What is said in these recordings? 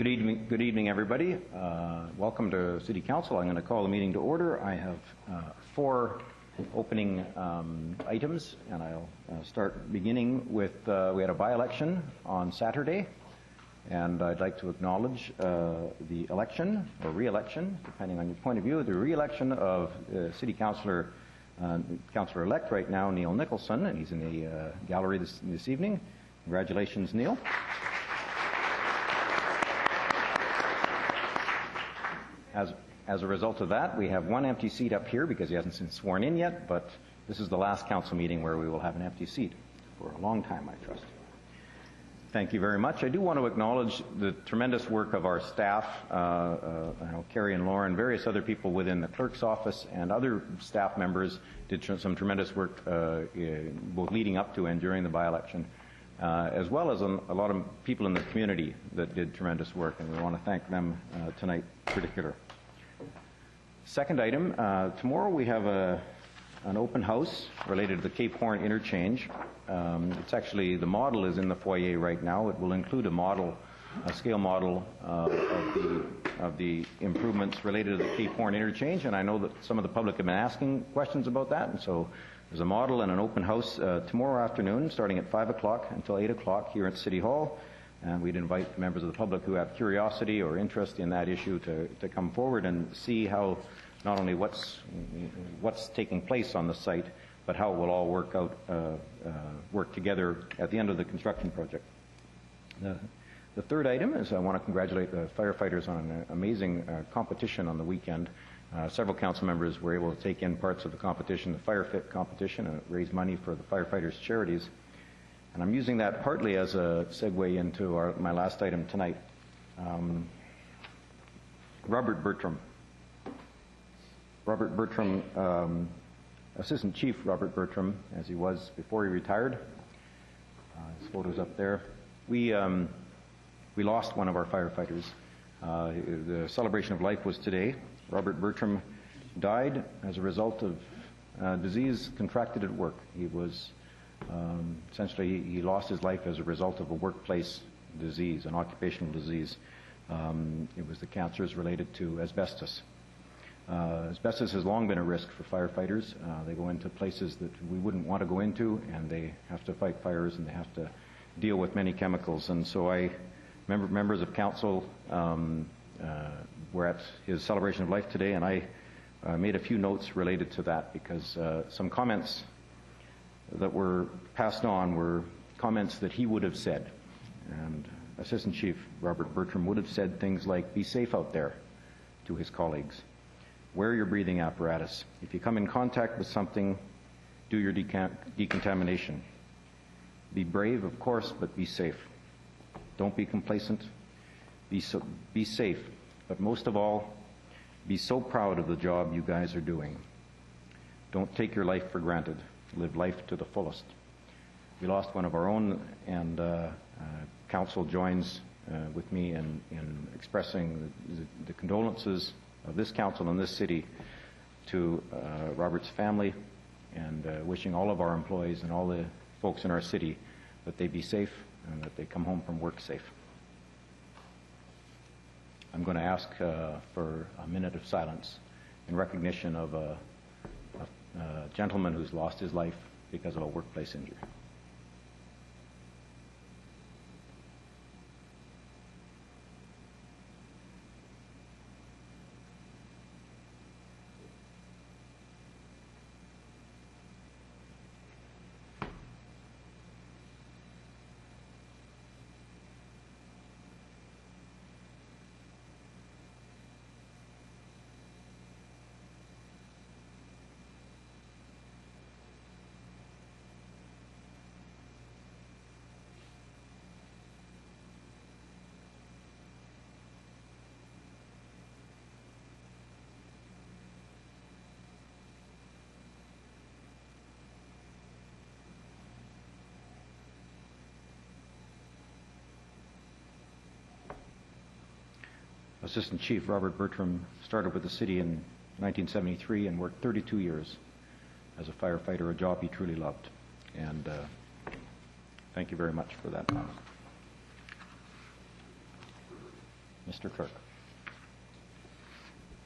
Good evening, everybody. Welcome to City Council. I'm going to call the meeting to order. I have 4 opening items, and I'll start beginning with, we had a by-election on Saturday, and I'd like to acknowledge the election, or re-election, depending on your point of view, the re-election of City Councillor-elect right now, Neil Nicholson, and he's in the gallery this evening. Congratulations, Neil. As a result of that, we have 1 empty seat up here because he hasn't been sworn in yet, but this is the last council meeting where we will have an empty seat for a long time, I trust. Thank you very much. I do want to acknowledge the tremendous work of our staff, Carrie and Lauren, various other people within the clerk's office, and other staff members did some tremendous work both leading up to and during the by-election, as well as a lot of people in the community that did tremendous work, and we want to thank them tonight in particular. Second item, tomorrow we have an open house related to the Cape Horn interchange. It's actually, the model is in the foyer right now. It will include a scale model of the improvements related to the Cape Horn interchange, and I know that some of the public have been asking questions about that, and so there's a model and an open house tomorrow afternoon starting at 5 o'clock until 8 o'clock here at City Hall, and we'd invite members of the public who have curiosity or interest in that issue to come forward and see how not only what's taking place on the site, but how it will all work together at the end of the construction project. The third item is I want to congratulate the firefighters on an amazing competition on the weekend. Several council members were able to take in parts of the competition, the Fire Fit competition, and raise money for the firefighters' charities. And I'm using that partly as a segue into my last item tonight. Robert Bertram, Assistant Chief Robert Bertram, as he was before he retired. His photo's up there. We lost one of our firefighters. The celebration of life was today. Robert Bertram died as a result of disease contracted at work. He was essentially, he lost his life as a result of a workplace disease, an occupational disease. It was the cancers related to asbestos. Asbestos has long been a risk for firefighters. They go into places that we wouldn't want to go into, and they have to fight fires, and they have to deal with many chemicals. And so members of council were at his celebration of life today, and I made a few notes related to that because some comments that were passed on were comments that he would have said. And Assistant Chief Robert Bertram would have said things like, "Be safe out there," to his colleagues. "Wear your breathing apparatus. If you come in contact with something, do your decontamination. Be brave, of course, but be safe. Don't be complacent. Be safe. But most of all, be so proud of the job you guys are doing. Don't take your life for granted. Live life to the fullest." We lost one of our own, and council joins with me in expressing the condolences of this council and this city to Robert's family, and wishing all of our employees and all the folks in our city that they be safe and that they come home from work safe. I'm going to ask for a minute of silence in recognition of a gentleman who's lost his life because of a workplace injury. Assistant Chief Robert Bertram started with the city in 1973 and worked 32 years as a firefighter, a job he truly loved. And thank you very much for that. Mr. Clerk.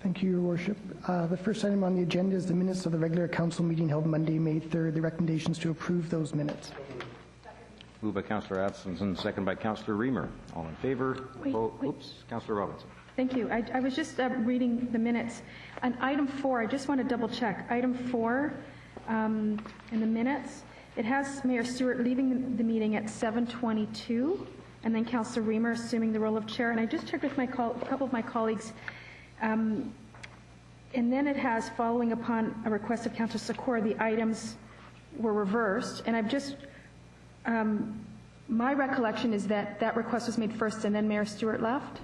Thank you, Your Worship. The first item on the agenda is the minutes of the regular council meeting held Monday, May 3rd. The recommendations to approve those minutes. Moved by Councillor Atkinson, second by Councillor Reamer. All in favor? Wait. Oops, Councillor Robinson. Thank you. I was just reading the minutes. On item 4, I just want to double check. Item 4 in the minutes, it has Mayor Stewart leaving the meeting at 7:22, and then Councillor Reamer assuming the role of chair. And I just checked with a couple of my colleagues, and then it has, following upon a request of Councillor Secor, the items were reversed. And I've just, my recollection is that that request was made first and then Mayor Stewart left.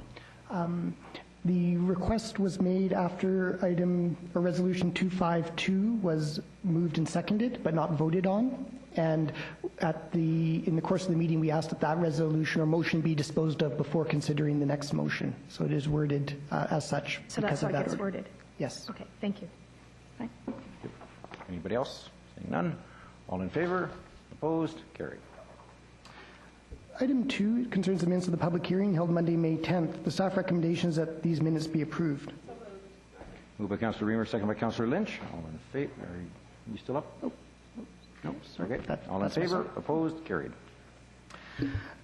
The request was made after item or resolution 252 was moved and seconded, but not voted on. And in the course of the meeting, we asked that that resolution or motion be disposed of before considering the next motion. So it is worded as such. So that's how it gets worded. Yes. Okay. Thank you. Fine. Anybody else? Seeing none. All in favor? Opposed? Carried. Item 2 concerns the minutes of the public hearing held Monday, May 10th. The staff recommendation is that these minutes be approved. Moved by Councillor Reamer, second by Councillor Lynch. All in favor? Are you still up? Oh. No. Okay. All in favor? Opposed? Carried.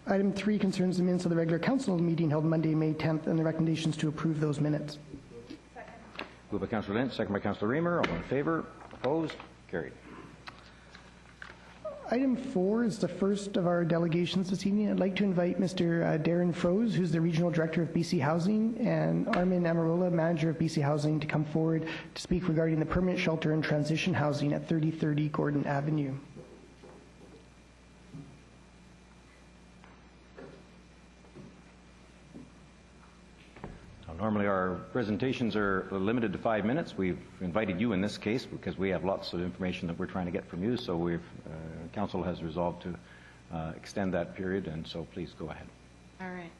Item 3 concerns the minutes of the regular council meeting held Monday, May 10th, and the recommendations to approve those minutes. Moved by Councillor Lynch, second by Councillor Reamer. All in favor? Opposed? Carried. Item 4 is the first of our delegations this evening. I'd like to invite Mr. Darin Froese, who's the Regional Director of BC Housing, and Armin, Amrolia, Manager of BC Housing, to come forward to speak regarding the permanent shelter and transition housing at 3030 Gordon Avenue. Normally our presentations are limited to 5 minutes. We've invited you in this case because we have lots of information that we're trying to get from you, so Council has resolved to extend that period, and so please go ahead. All right.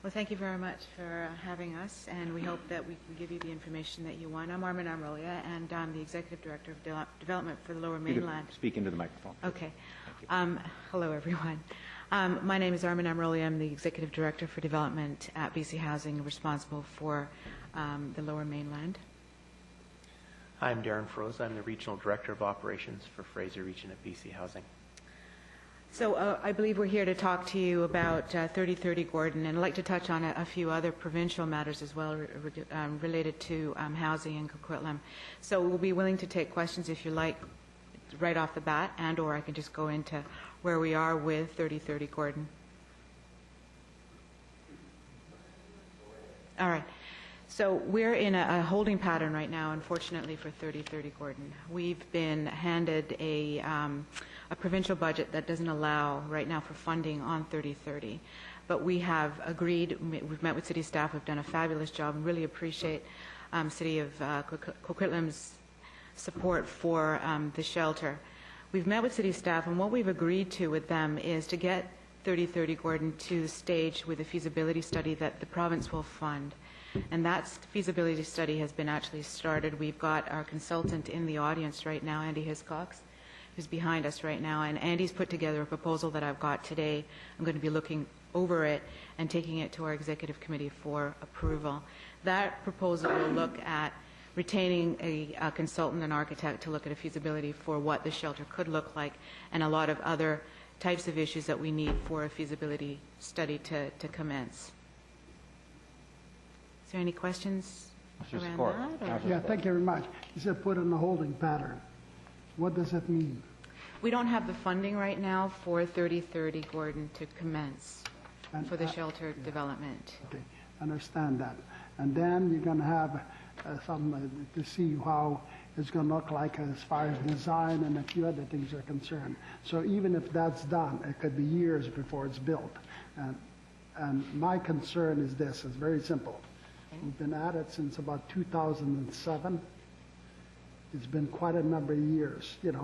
Well, thank you very much for having us, and we hope that we can give you the information that you want. I'm Armin Amrolia, and I'm the Executive Director of Development for the Lower Mainland. Speak into the microphone. Okay. Hello, everyone. My name is Armin Amrolia. I'm the Executive Director for Development at BC Housing, responsible for the Lower Mainland. I'm Darin Froese. I'm the Regional Director of Operations for Froese region at BC Housing. So I believe we're here to talk to you about 3030 Gordon, and I'd like to touch on a few other provincial matters as well related to housing in Coquitlam. So we'll be willing to take questions if you like right off the bat, and or I can just go into where we are with 3030 Gordon. All right. So we're in a holding pattern right now, unfortunately, for 3030 Gordon. We've been handed a provincial budget that doesn't allow right now for funding on 3030. But we have agreed, we've met with city staff, we've done a fabulous job, and really appreciate City of Coquitlam's support for the shelter. We've met with city staff, and what we've agreed to with them is to get 3030 Gordon to the stage with a feasibility study that the province will fund. And that feasibility study has been actually started. We've got our consultant in the audience right now, Andy Hiscox, who's behind us right now. And Andy's put together a proposal that I've got today. I'm going to be looking over it and taking it to our executive committee for approval. That proposal will look at retaining a consultant and architect to look at a feasibility for what the shelter could look like, and a lot of other types of issues that we need for a feasibility study to commence. Is there any questions around that? Yeah, thank you very much. You said put in a holding pattern. What does that mean? We don't have the funding right now for 3030 Gordon to commence for the shelter development. Okay, understand that. And then you're going to have something to see how it's going to look like as far as design and a few other things are concerned. So even if that's done, it could be years before it's built. And my concern is this, it's very simple. We've been at it since about 2007. It's been quite a number of years, and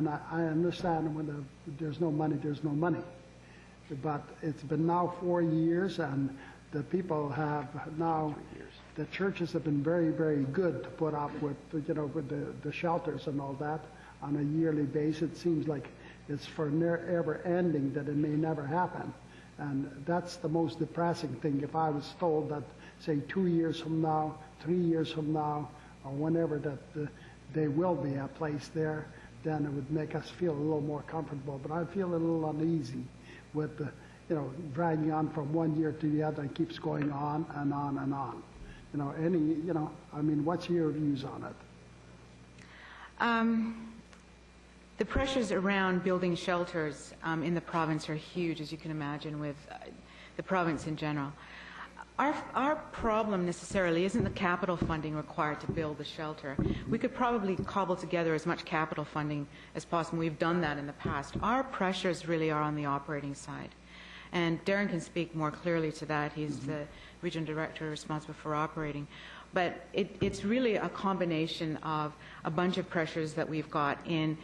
I understand when there's no money, there's no money. But it's been now 4 years, and the people have now, the churches have been very, very good to put up with, with the shelters and all that on a yearly basis. It seems like it's for ever ending, that it may never happen. And that's the most depressing thing. If I was told that, say, 2 years from now, 3 years from now, or whenever that there will be a place there, then it would make us feel a little more comfortable. But I feel a little uneasy with the, dragging on from 1 year to the other and keeps going on and on and on. What's your views on it? The pressures around building shelters in the province are huge, as you can imagine, with the province in general. Our problem necessarily isn't the capital funding required to build the shelter. We could probably cobble together as much capital funding as possible. We've done that in the past. Our pressures really are on the operating side. And Darin can speak more clearly to that. He's the regional director responsible for operating. But it's really a combination of a bunch of pressures that we've got in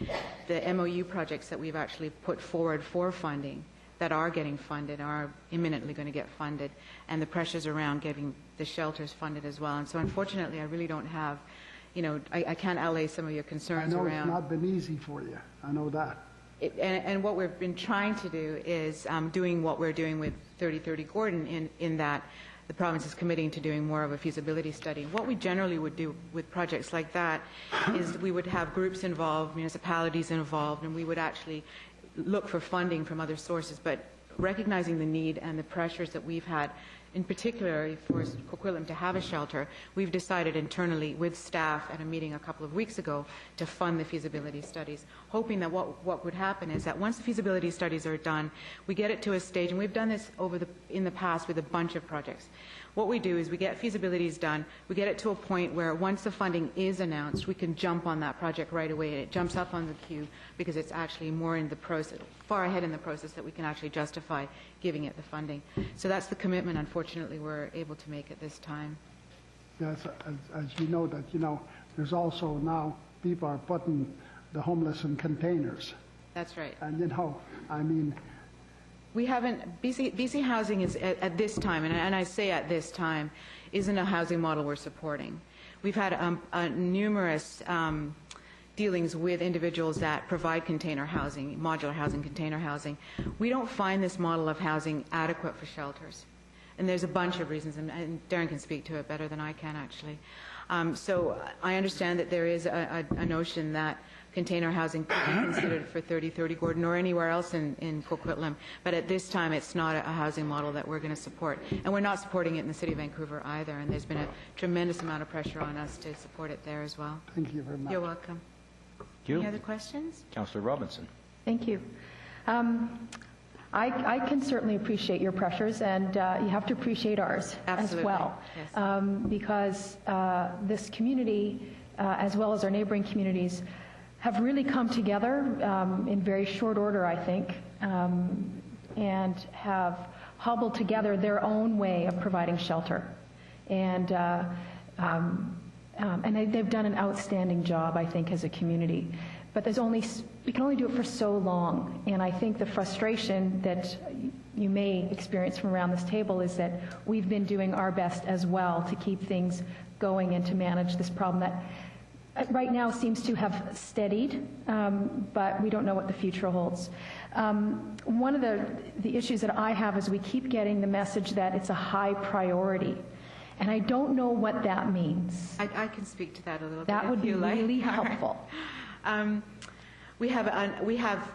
the MOU projects that we've actually put forward for funding that are getting funded, are imminently going to get funded, and the pressures around getting the shelters funded as well. And so unfortunately, I really don't have, I can't allay some of your concerns around. I know it's not been easy for you. I know that. And what we've been trying to do is doing what we're doing with 3030 Gordon in that the province is committing to doing more of a feasibility study. What we generally would do with projects like that is we would have groups involved, municipalities involved, and we would actually look for funding from other sources. But recognizing the need and the pressures that we've had, in particular for Coquitlam to have a shelter, we've decided internally with staff at a meeting a couple of weeks ago to fund the feasibility studies, hoping that what would happen is that once the feasibility studies are done, we get it to a stage, and we've done this in the past with a bunch of projects. What we do is we get feasibilities done, we get it to a point where once the funding is announced, we can jump on that project right away, and it jumps up on the queue because it's actually more in the process, far ahead in the process that we can actually justify giving it the funding. So that's the commitment, unfortunately, we're able to make at this time. Yes, as you know, there's also now people are putting the homeless in containers. That's right. And we haven't, BC Housing is at this time, and I say at this time, isn't a housing model we're supporting. We've had numerous dealings with individuals that provide container housing, modular housing, container housing. We don't find this model of housing adequate for shelters. And there's a bunch of reasons, and Darin can speak to it better than I can, actually. So I understand that there is a notion that container housing could be considered for 3030 Gordon or anywhere else in Coquitlam, but at this time it's not a housing model that we're going to support. And we're not supporting it in the City of Vancouver either, and there's been a tremendous amount of pressure on us to support it there as well. Thank you very much. You're welcome. Thank you. Any other questions? Councillor Robinson. Thank you. I can certainly appreciate your pressures, and you have to appreciate ours Absolutely. as well. Yes. Because this community, as well as our neighboring communities, have really come together in very short order, I think, and have hobbled together their own way of providing shelter. And they've done an outstanding job, I think, as a community. But we can only do it for so long. And I think the frustration that you may experience from around this table is that we've been doing our best as well to keep things going and to manage this problem that right now seems to have steadied, but we don't know what the future holds. One of the issues that I have is we keep getting the message that it's a high priority. And I don't know what that means. I can speak to that a little bit. That would be really helpful. We have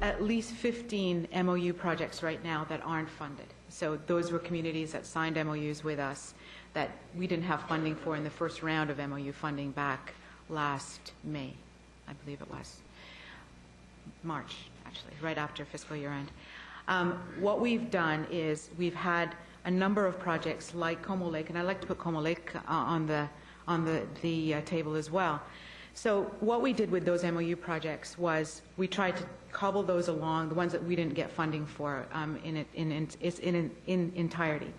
at least 15 MOU projects right now that aren't funded. So those were communities that signed MOUs with us that we didn't have funding for in the first round of MOU funding back last May. I believe it was March, actually, right after fiscal year end. What we've done is we've had a number of projects like Como Lake, and I'd like to put Como Lake on the table as well. So what we did with those MOU projects was we tried to cobble those along, the ones that we didn't get funding for in entirety.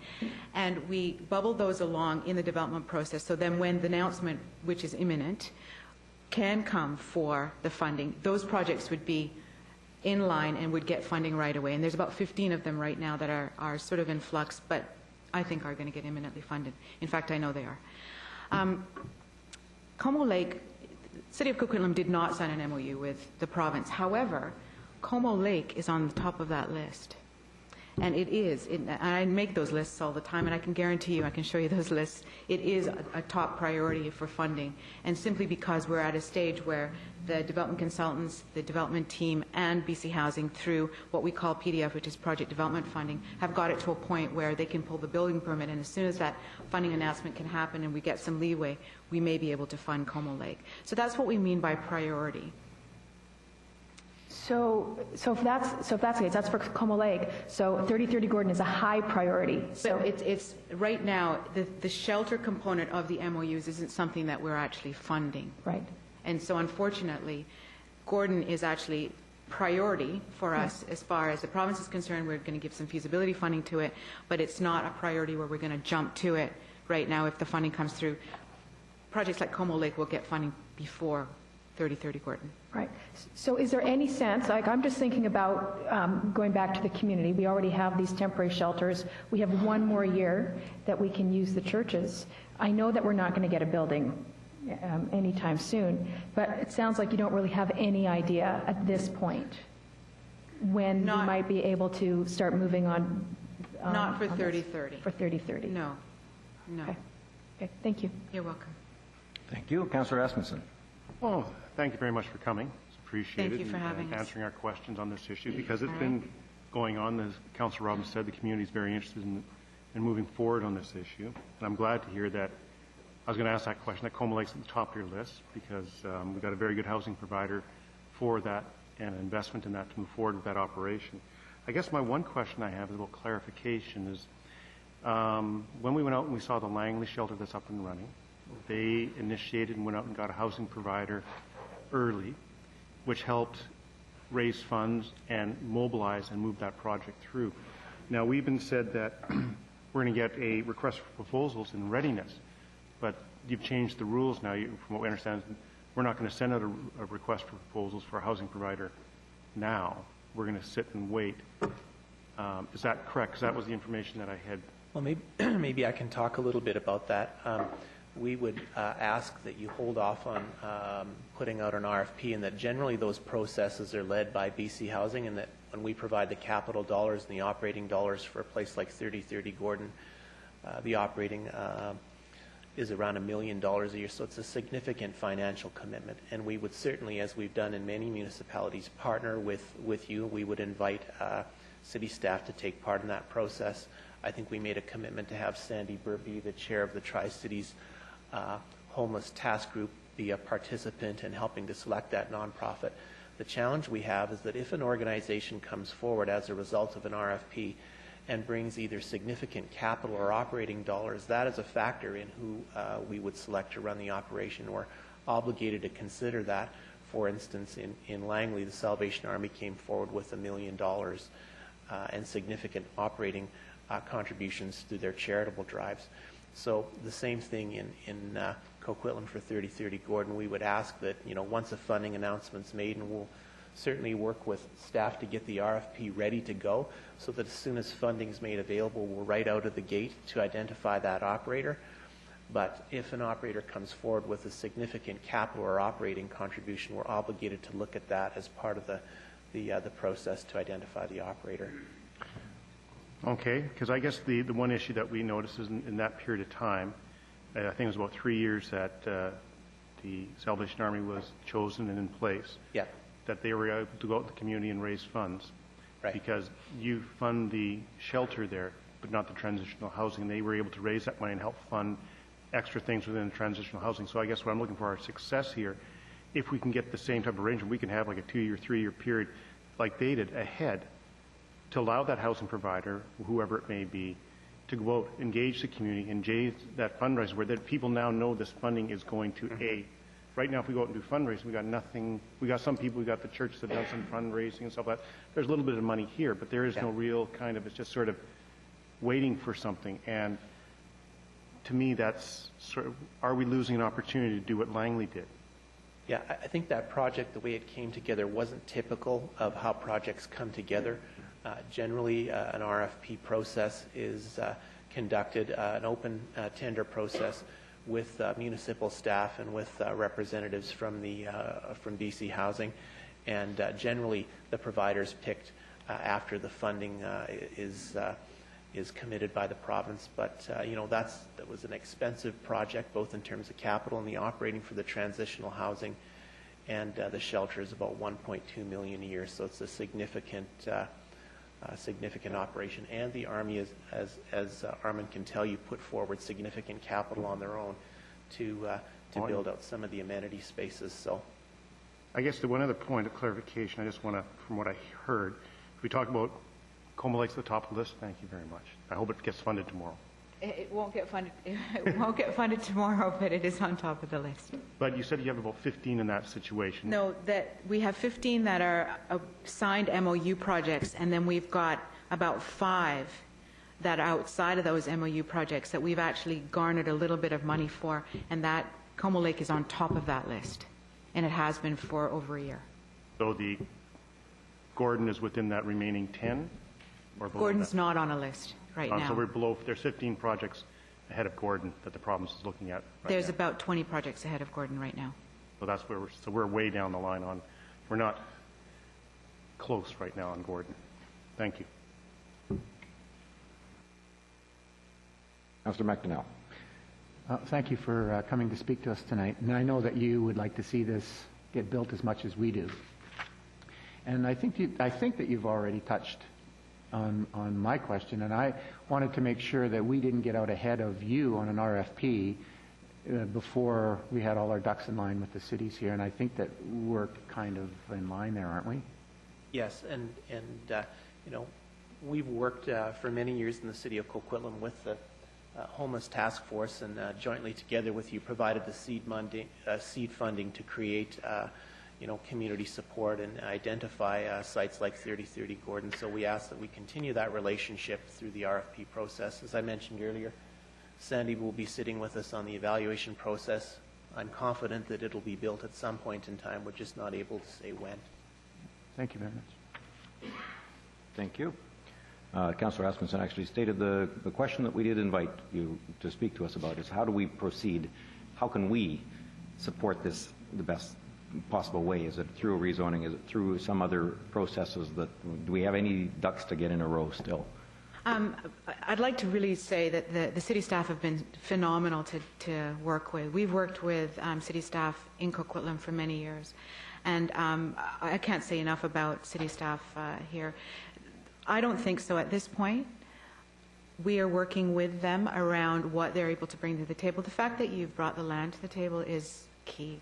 And we bubbled those along in the development process, so then when the announcement, which is imminent, can come for the funding, those projects would be in line and would get funding right away. And there's about 15 of them right now that are sort of in flux, but I think are going to get imminently funded. In fact, I know they are. Como Lake, City of Coquitlam did not sign an MOU with the province. However, Como Lake is on the top of that list. And it is, and I make those lists all the time, and I can guarantee you, I can show you those lists. It is a top priority for funding, and simply because we're at a stage where the development consultants, the development team, and BC Housing, through what we call PDF, which is project development funding, have got it to a point where they can pull the building permit, and as soon as that funding announcement can happen and we get some leeway, we may be able to fund Como Lake. So that's what we mean by priority. So if that's the case, that's for Como Lake. So 3030 Gordon is a high priority. So But it's right now, the shelter component of the MOUs isn't something that we're actually funding. right. And so unfortunately, Gordon is actually priority for us as far as the province is concerned. We're going to give some feasibility funding to it, but it's not a priority where we're going to jump to it right now if the funding comes through. Projects like Como Lake will get funding before 3030 Gordon. Right. So is there any sense, like I'm just thinking about going back to the community, we already have these temporary shelters. We have one more year that we can use the churches. I know that we're not going to get a building anytime soon, but it sounds like you don't really have any idea at this point when we might be able to start moving on. Not for on this. 3030. For 3030. No. Okay, thank you. You're welcome. Thank you. Councillor Asmussen. Oh, thank you very much for coming. It's appreciated. Thank you for having and us. answering our questions on this issue, because it's been going on, as Councillor Robbins said, the community is very interested in moving forward on this issue. And I'm glad to hear that. I was going to ask that question, that Como Lake's at the top of your list, because we've got a very good housing provider for that and an investment in that to move forward with that operation. I guess my one question I have is a little clarification is, when we went out and we saw the Langley shelter that's up and running, they initiated and went out and got a housing provider early, which helped raise funds and mobilize and move that project through. Now, we've been said that we're going to get a request for proposals in readiness, but you've changed the rules now. From what we understand, we're not going to send out a request for proposals for a housing provider now. We're going to sit and wait. Is that correct? Because that was the information that I had. Well, maybe I can talk a little bit about that. We would ask that you hold off on putting out an RFP, and that generally those processes are led by BC Housing, and that when we provide the capital dollars and the operating dollars for a place like 3030 Gordon, the operating is around $1 million a year, so it's a significant financial commitment. And we would certainly, as we've done in many municipalities, partner with you. We would invite city staff to take part in that process. I think we made a commitment to have Sandy Burby, the chair of the Tri-Cities Homeless Task Group, be a participant in helping to select that nonprofit. The challenge we have is that if an organization comes forward as a result of an RFP and brings either significant capital or operating dollars, that is a factor in who we would select to run the operation. We're obligated to consider that. For instance, in Langley, the Salvation Army came forward with $1 million and significant operating contributions through their charitable drives. So the same thing in Coquitlam for 3030 Gordon. We would ask that, once a funding announcement's made, and we'll certainly work with staff to get the RFP ready to go, so that as soon as funding's made available, we're right out of the gate to identify that operator. But if an operator comes forward with a significant capital or operating contribution, we're obligated to look at that as part of the process to identify the operator. Okay, because I guess the one issue that we noticed is in that period of time, I think it was about 3 years that the Salvation Army was chosen and in place. Yeah. That they were able to go out to the community and raise funds. Right. Because you fund the shelter there, but not the transitional housing. They were able to raise that money and help fund extra things within the transitional housing. So I guess what I'm looking for our success here, if we can get the same type of arrangement, we can have like a 2-year, 3-year period like they did ahead to allow that housing provider, whoever it may be, to go out, engage the community, engage that fundraiser where that people now know this funding is going to aid. Right now, if we go out and do fundraising, we got nothing. We got some people. We got the church that does some fundraising and stuff like that. There's a little bit of money here, but there is no real kind of. It's just sort of waiting for something. And to me, that's sort of. Are we losing an opportunity to do what Langley did? Yeah, I think that project, the way it came together, wasn't typical of how projects come together. Generally, an RFP process is conducted, an open tender process with municipal staff and with representatives from BC Housing, and generally the providers picked after the funding is committed by the province. But that was an expensive project, both in terms of capital and the operating for the transitional housing, and the shelter is about $1.2 million a year. So it's a significant operation. And the Army, as Armin can tell you, put forward significant capital on their own to build out some of the amenity spaces. So, I guess the one other point of clarification, I just want to, from what I heard, we talk about Comm Lake's at the top of the list. Thank you very much. I hope it gets funded tomorrow. It won't get funded. It won't get funded tomorrow, but it is on top of the list. But you said you have about 15 in that situation. No, that we have 15 that are signed MOU projects, and then we've got about 5 that are outside of those MOU projects that we've actually garnered a little bit of money for, and that Comm Lake is on top of that list, and it has been for over a year. So the Gordon is within that remaining 10? Or below Gordon's that? Not on a list right now. So we're below, there's 15 projects ahead of Gordon that the province is looking at right There's now. about 20 projects ahead of Gordon right now. So that's where we're way down the line on, we're not close right now on Gordon. Thank you. Councillor McDonnell. Thank you for coming to speak to us tonight. And I know that you would like to see this get built as much as we do. And I think that you've already touched on my question, and I wanted to make sure that we didn't get out ahead of you on an RFP before we had all our ducks in line with the cities here. And I think that we're kind of in line there, aren't we? yes, and we've worked for many years in the city of Coquitlam with the homeless task force, and jointly together with you provided the seed funding to create community support and identify sites like 3030 Gordon. So we ask that we continue that relationship through the RFP process. As I mentioned earlier, Sandy will be sitting with us on the evaluation process. I'm confident that it'll be built at some point in time. We're just not able to say when. Thank you very much. Thank you. Councillor Asmussen actually stated the question that we did invite you to speak to us about is how do we proceed? How can we support this the best possible way? Is it through a rezoning? Is it through some other processes? Do we have any ducks to get in a row still? I'd like to really say that the city staff have been phenomenal to work with. We've worked with city staff in Coquitlam for many years, and I can't say enough about city staff here. I don't think so at this point. We are working with them around what they're able to bring to the table. The fact that you've brought the land to the table is key.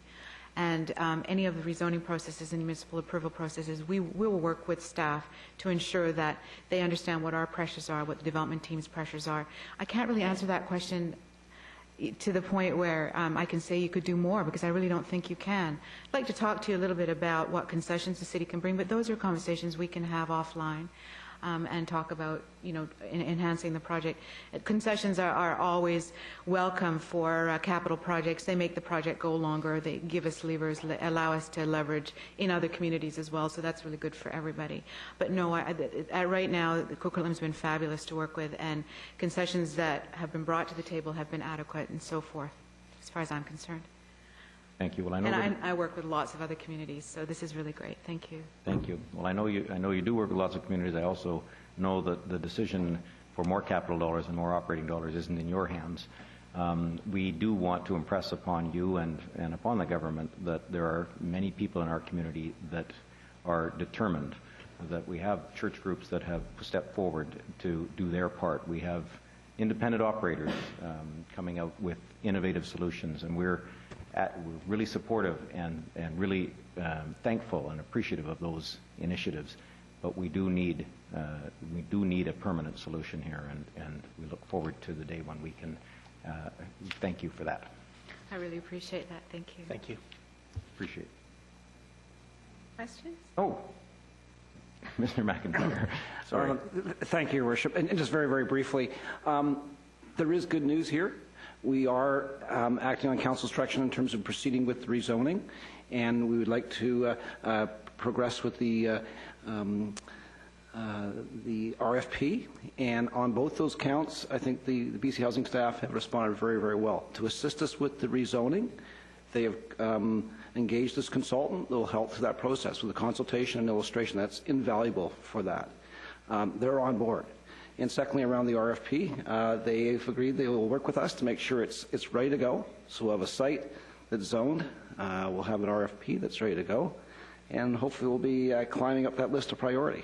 And any of the rezoning processes and municipal approval processes, we will work with staff to ensure that they understand what our pressures are, what the development team's pressures are. I can't really answer that question to the point where I can say you could do more, because I really don't think you can. I'd like to talk to you a little bit about what concessions the city can bring, but those are conversations we can have offline. And talk about, enhancing the project. Concessions are always welcome for capital projects. They make the project go longer. They give us levers, allow us to leverage in other communities as well. So that's really good for everybody. But no, right now, Coquitlam's been fabulous to work with, and concessions that have been brought to the table have been adequate and so forth, as far as I'm concerned. Thank you. Well, I know. And I work with lots of other communities, so this is really great. Thank you. Thank you. Well, I know you do work with lots of communities. I also know that the decision for more capital dollars and more operating dollars isn't in your hands. We do want to impress upon you and upon the government that there are many people in our community that are determined, that we have church groups that have stepped forward to do their part. We have independent operators coming out with innovative solutions, and we're really supportive and really thankful and appreciative of those initiatives. But we do need a permanent solution here, and we look forward to the day when we can thank you for that. I really appreciate that. Thank you. Thank you. Appreciate it. Questions? Oh, Mr. McIntyre. Sorry. Thank you, Your Worship. And just very, very briefly, there is good news here. We are acting on council's direction in terms of proceeding with the rezoning, and we would like to progress with the RFP. And on both those counts, I think the BC Housing staff have responded very, very well. To assist us with the rezoning, they have engaged this consultant that will help through that process with a consultation and illustration. That's invaluable for that. they're on board. And secondly, around the RFP, they've agreed they will work with us to make sure it's ready to go. So we'll have a site that's zoned. We'll have an RFP that's ready to go. And hopefully we'll be climbing up that list of priority.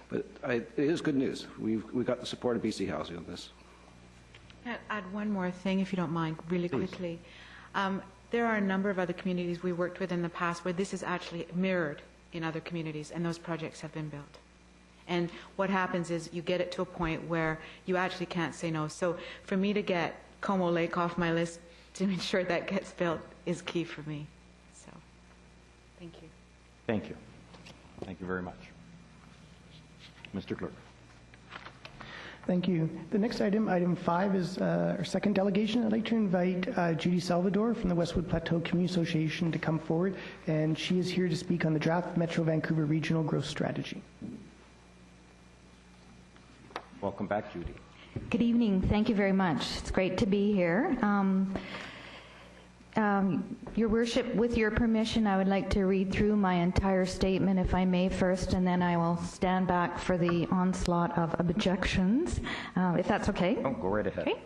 But it is good news. We've got the support of BC Housing on this. I'll add one more thing, if you don't mind, really quickly. There are a number of other communities we worked with in the past where this is actually mirrored in other communities, and those projects have been built. And what happens is you get it to a point where you actually can't say no. So for me to get Como Lake off my list to ensure that gets built is key for me. So, thank you. Thank you. Thank you very much. Mr. Clerk. Thank you. The next item, item 5, is our second delegation. I'd like to invite Judy Salvador from the Westwood Plateau Community Association to come forward, and she is here to speak on the draft Metro Vancouver Regional Growth Strategy. Welcome back, Judy. Good evening. Thank you very much. It's great to be here. Your Worship, with your permission, I would like to read through my entire statement, if I may, first, and then I will stand back for the onslaught of objections, if that's okay. Oh, go right ahead. Okay.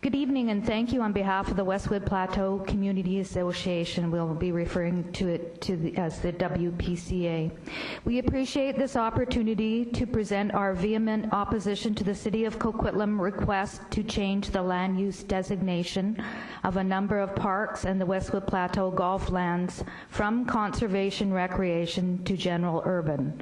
Good evening, and thank you on behalf of the Westwood Plateau Community Association. We'll be referring to it as the WPCA. We appreciate this opportunity to present our vehement opposition to the City of Coquitlam request to change the land use designation of a number of parks and the Westwood Plateau golf lands from conservation recreation to general urban.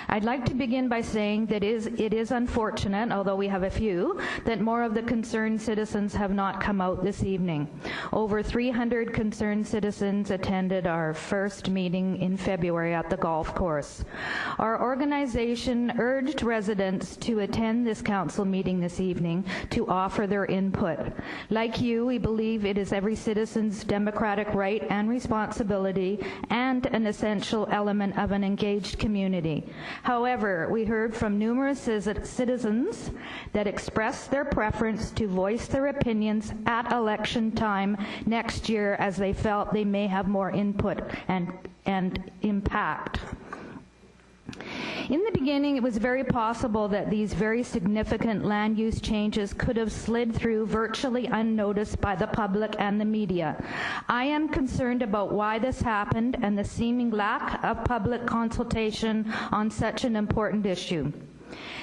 I'd like to begin by saying that it is unfortunate, although we have a few, that more of the concerned citizens have not come out this evening. Over 300 concerned citizens attended our first meeting in February at the golf course. Our organization urged residents to attend this council meeting this evening to offer their input. Like you, we believe it is every citizen's democratic right and responsibility and an essential element of an engaged community. However, we heard from numerous citizens that expressed their preference to voice their opinions at election time next year, as they felt they may have more input and impact. In the beginning, it was very possible that these very significant land use changes could have slid through virtually unnoticed by the public and the media. I am concerned about why this happened and the seeming lack of public consultation on such an important issue.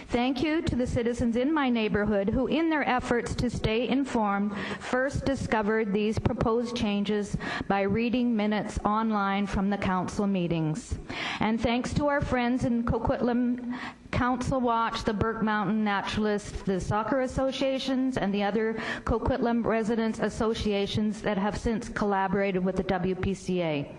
Thank you to the citizens in my neighborhood who, in their efforts to stay informed, first discovered these proposed changes by reading minutes online from the council meetings. And thanks to our friends in Coquitlam, Council Watch, the Burke Mountain Naturalists, the soccer associations, and the other Coquitlam residents associations that have since collaborated with the WPCA.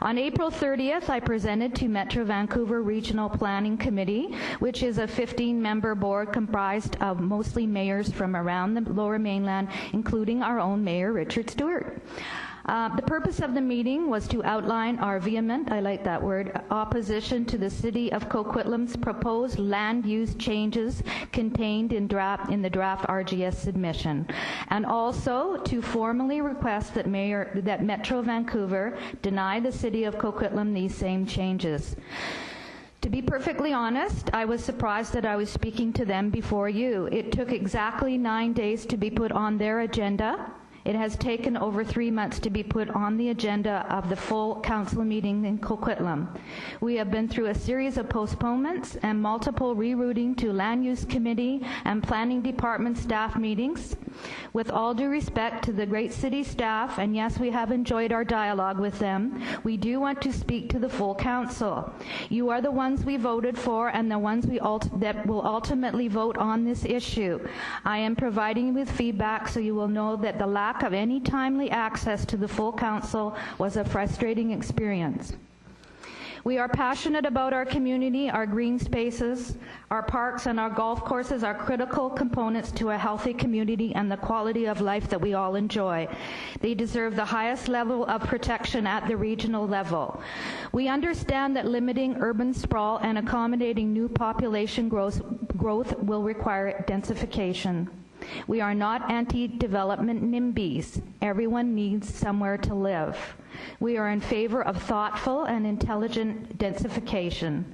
On April 30th, I presented to Metro Vancouver Regional Planning Committee, which is a 15-member board comprised of mostly mayors from around the Lower Mainland, including our own Mayor, Richard Stewart. The purpose of the meeting was to outline our vehement, I like that word, opposition to the City of Coquitlam's proposed land use changes contained in the draft RGS submission, and also to formally request that Metro Vancouver deny the City of Coquitlam these same changes. To be perfectly honest, I was surprised that I was speaking to them before you. It took exactly 9 days to be put on their agenda. It has taken over 3 months to be put on the agenda of the full council meeting in Coquitlam. We have been through a series of postponements and multiple rerouting to Land Use Committee and Planning Department staff meetings. With all due respect to the great city staff, and yes, we have enjoyed our dialogue with them, we do want to speak to the full council. You are the ones we voted for and the ones that will ultimately vote on this issue. I am providing you with feedback so you will know that the lack of any timely access to the full council was a frustrating experience. We are passionate about our community, our green spaces, our parks, and our golf courses are critical components to a healthy community and the quality of life that we all enjoy. They deserve the highest level of protection at the regional level. We understand that limiting urban sprawl and accommodating new population growth will require densification. We are not anti-development NIMBYs. Everyone needs somewhere to live. We are in favor of thoughtful and intelligent densification.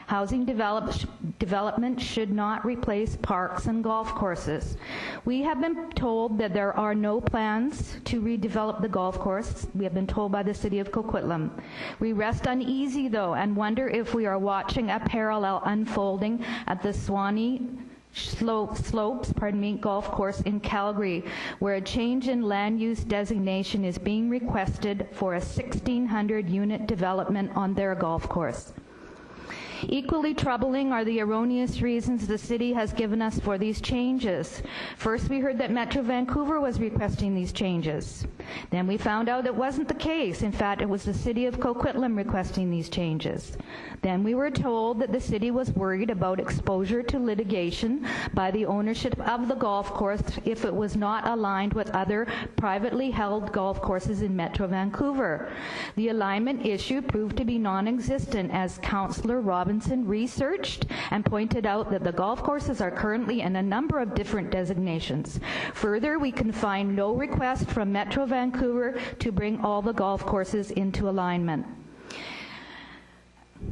Housing development should not replace parks and golf courses. We have been told that there are no plans to redevelop the golf course. We have been told by the City of Coquitlam. We rest uneasy, though, and wonder if we are watching a parallel unfolding at the Swanee Slopes, golf course in Calgary, where a change in land use designation is being requested for a 1,600-unit development on their golf course. Equally troubling are the erroneous reasons the city has given us for these changes. First, we heard that Metro Vancouver was requesting these changes. Then we found out it wasn't the case. In fact, it was the City of Coquitlam requesting these changes. Then we were told that the city was worried about exposure to litigation by the ownership of the golf course if it was not aligned with other privately held golf courses in Metro Vancouver. The alignment issue proved to be non-existent, as Councillor Robinson researched and pointed out that the golf courses are currently in a number of different designations. Further, we can find no request from Metro Vancouver to bring all the golf courses into alignment.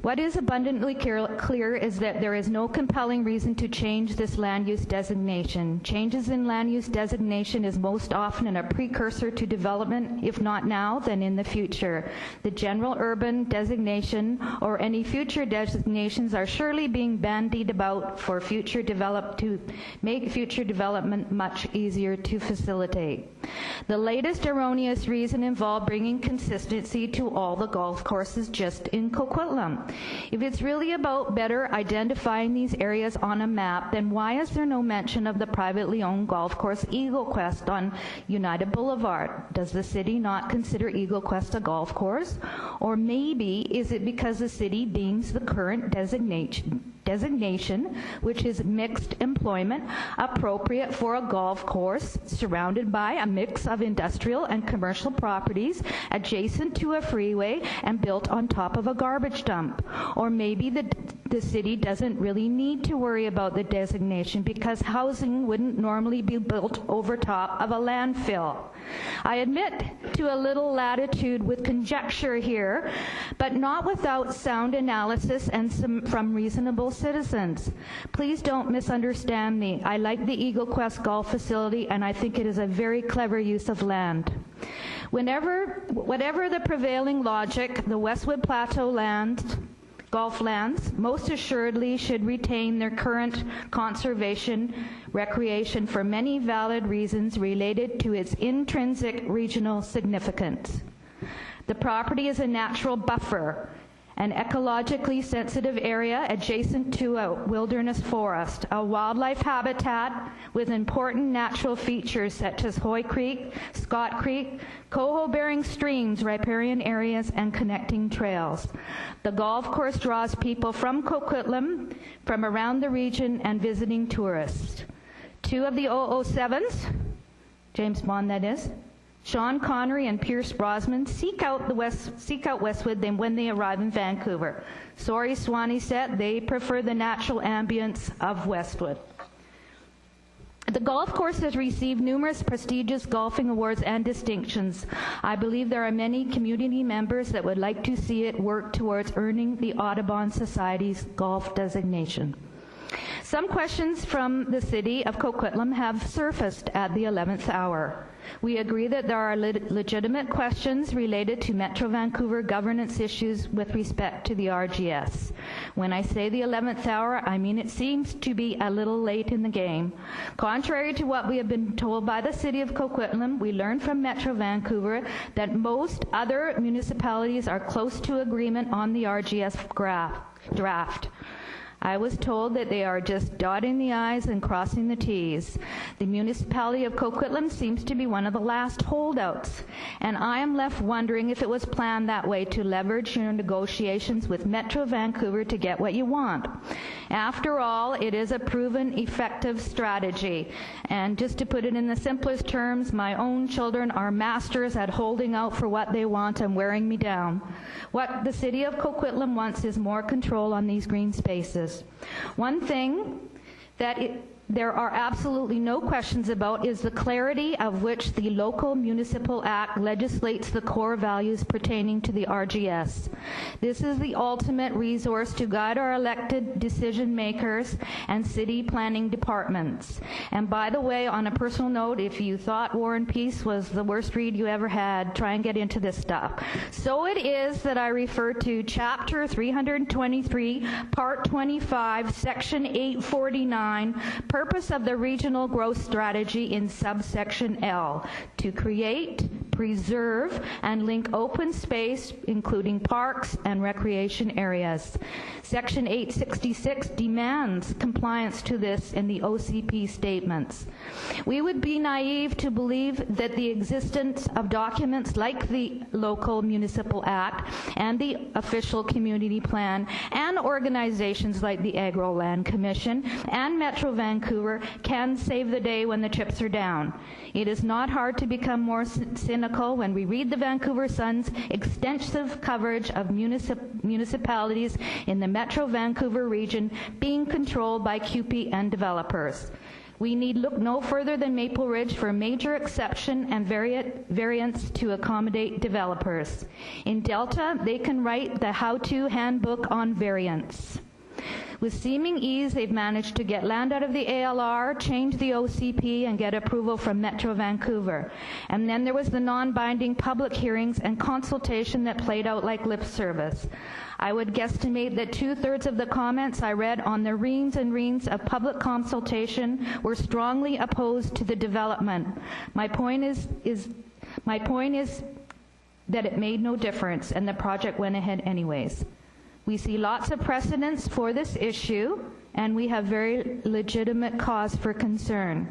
What is abundantly clear is that there is no compelling reason to change this land use designation. Changes in land use designation is most often a precursor to development, if not now, then in the future. The general urban designation or any future designations are surely being bandied about for to make future development much easier to facilitate. The latest erroneous reason involved bringing consistency to all the golf courses just in Coquitlam. If it's really about better identifying these areas on a map, then why is there no mention of the privately owned golf course Eagle Quest on United Boulevard? Does the city not consider Eagle Quest a golf course? Or maybe is it because the city deems the current designation, which is mixed employment, appropriate for a golf course surrounded by a mix of industrial and commercial properties adjacent to a freeway and built on top of a garbage dump? Or maybe the city doesn't really need to worry about the designation because housing wouldn't normally be built over top of a landfill. I admit to a little latitude with conjecture here, but not without sound analysis and from reasonable citizens. Please don't misunderstand me. I like the Eagle Quest golf facility, and I think it is a very clever use of land. Whatever the prevailing logic, the Westwood Plateau golf lands most assuredly should retain their current conservation recreation for many valid reasons related to its intrinsic regional significance. The property is a natural buffer, an ecologically sensitive area adjacent to a wilderness forest, a wildlife habitat with important natural features such as Hoy Creek, Scott Creek, coho-bearing streams, riparian areas, and connecting trails. The golf course draws people from Coquitlam, from around the region, and visiting tourists. Two of the 007s, James Bond that is, Sean Connery and Pierce Brosnan seek out Westwood when they arrive in Vancouver. Sorry, Swanee said, they prefer the natural ambience of Westwood. The golf course has received numerous prestigious golfing awards and distinctions. I believe there are many community members that would like to see it work towards earning the Audubon Society's golf designation. Some questions from the City of Coquitlam have surfaced at the 11th hour. We agree that there are legitimate questions related to Metro Vancouver governance issues with respect to the RGS. When I say the 11th hour, I mean it seems to be a little late in the game. Contrary to what we have been told by the City of Coquitlam, we learned from Metro Vancouver that most other municipalities are close to agreement on the RGS draft. I was told that they are just dotting the I's and crossing the T's. The municipality of Coquitlam seems to be one of the last holdouts, and I am left wondering if it was planned that way to leverage your negotiations with Metro Vancouver to get what you want. After all, it is a proven effective strategy, and just to put it in the simplest terms, my own children are masters at holding out for what they want and wearing me down. What the City of Coquitlam wants is more control on these green spaces. One thing that there are absolutely no questions about is the clarity of which the Local Municipal Act legislates the core values pertaining to the RGS. This is the ultimate resource to guide our elected decision makers and city planning departments. And by the way, on a personal note, if you thought War and Peace was the worst read you ever had, try and get into this stuff. So it is that I refer to Chapter 323, Part 25, Section 849, purpose of the regional growth strategy in subsection L, to create, preserve, and link open space, including parks and recreation areas. Section 866 demands compliance to this in the OCP statements. We would be naive to believe that the existence of documents like the Local Municipal Act and the official community plan and organizations like the Agro Land Commission and Metro Vancouver can save the day when the chips are down. It is not hard to become more cynical when we read the Vancouver Sun's extensive coverage of municipalities in the Metro Vancouver region being controlled by CUPE and developers. We need look no further than Maple Ridge for a major exception and variance to accommodate developers. In Delta, they can write the how-to handbook on variance. With seeming ease, they've managed to get land out of the ALR, change the OCP, and get approval from Metro Vancouver. And then there was the non-binding public hearings and consultation that played out like lip service. I would guesstimate that 2/3 of the comments I read on the reams and reams of public consultation were strongly opposed to the development. My point is that it made no difference, and the project went ahead anyways. We see lots of precedents for this issue, and we have very legitimate cause for concern.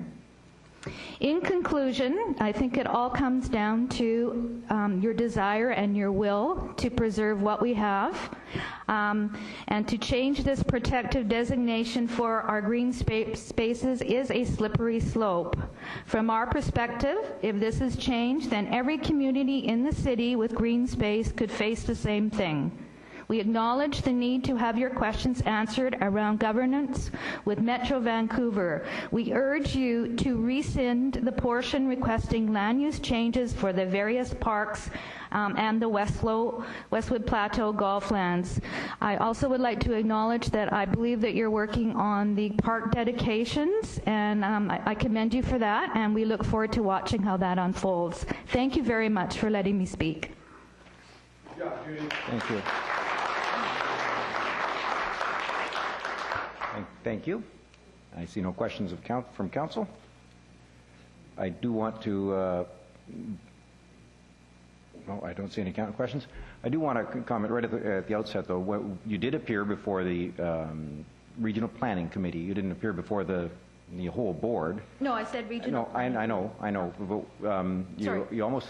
In conclusion, I think it all comes down to your desire and your will to preserve what we have, and to change this protective designation for our green spaces is a slippery slope. From our perspective, if this is changed, then every community in the city with green space could face the same thing. We acknowledge the need to have your questions answered around governance with Metro Vancouver. We urge you to rescind the portion requesting land use changes for the various parks and the Westwood Plateau golf lands. I also would like to acknowledge that I believe that you're working on the park dedications, and I commend you for that, and we look forward to watching how that unfolds. Thank you very much for letting me speak. Good job, Judy. Thank you. Thank you. I see no questions from council. I do want to, no, I don't see any questions. I do want to comment right at the outset, though. You did appear before the Regional Planning Committee. You didn't appear before the whole board. No, I said regional. No, I know. But,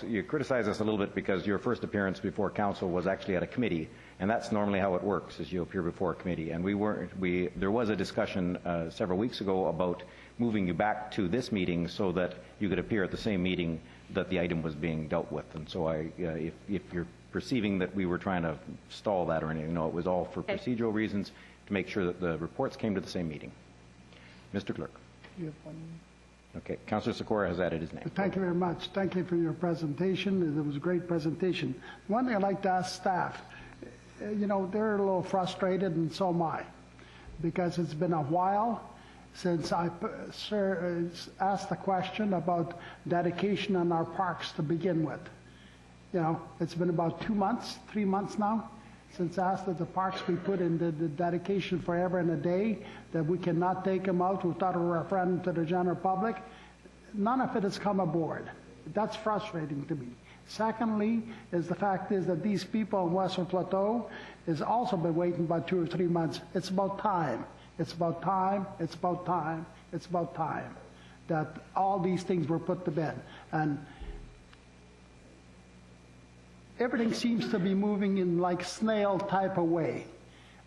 you criticized us a little bit because your first appearance before council was actually at a committee, and that's normally how it works, is you appear before a committee. And there was a discussion several weeks ago about moving you back to this meeting so that you could appear at the same meeting that the item was being dealt with. And so if you're perceiving that we were trying to stall that or anything, no, it was all for procedural reasons to make sure that the reports came to the same meeting. Mr. Clerk. You have one. Okay, Councillor Sikora has added his name. Thank you very much. Thank you for your presentation. It was a great presentation. One thing I'd like to ask staff, they're a little frustrated, and so am I, because it's been a while since I asked the question about dedication on our parks to begin with. It's been about 2 months, 3 months now, since I asked that the parks be put in the dedication forever and a day, that we cannot take them out without a referendum to the general public. None of it has come aboard. That's frustrating to me. Secondly, is the fact is that these people in Western Plateau has also been waiting about 2 or 3 months. It's about time. It's about time. It's about time. It's about time that all these things were put to bed. And everything seems to be moving in like snail type of way.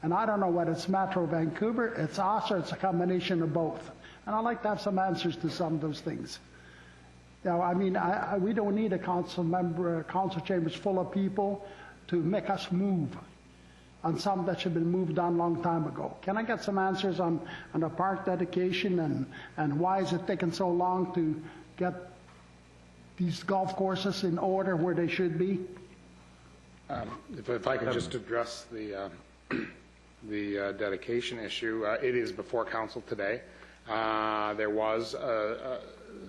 And I don't know whether it's Metro Vancouver, it's us, or it's a combination of both. And I'd like to have some answers to some of those things. We don't need a council chambers full of people to make us move. on some that should have been moved on a long time ago. Can I get some answers on the park dedication and why is it taking so long to get these golf courses in order where they should be? If I could just address the dedication issue, it is before council today. There was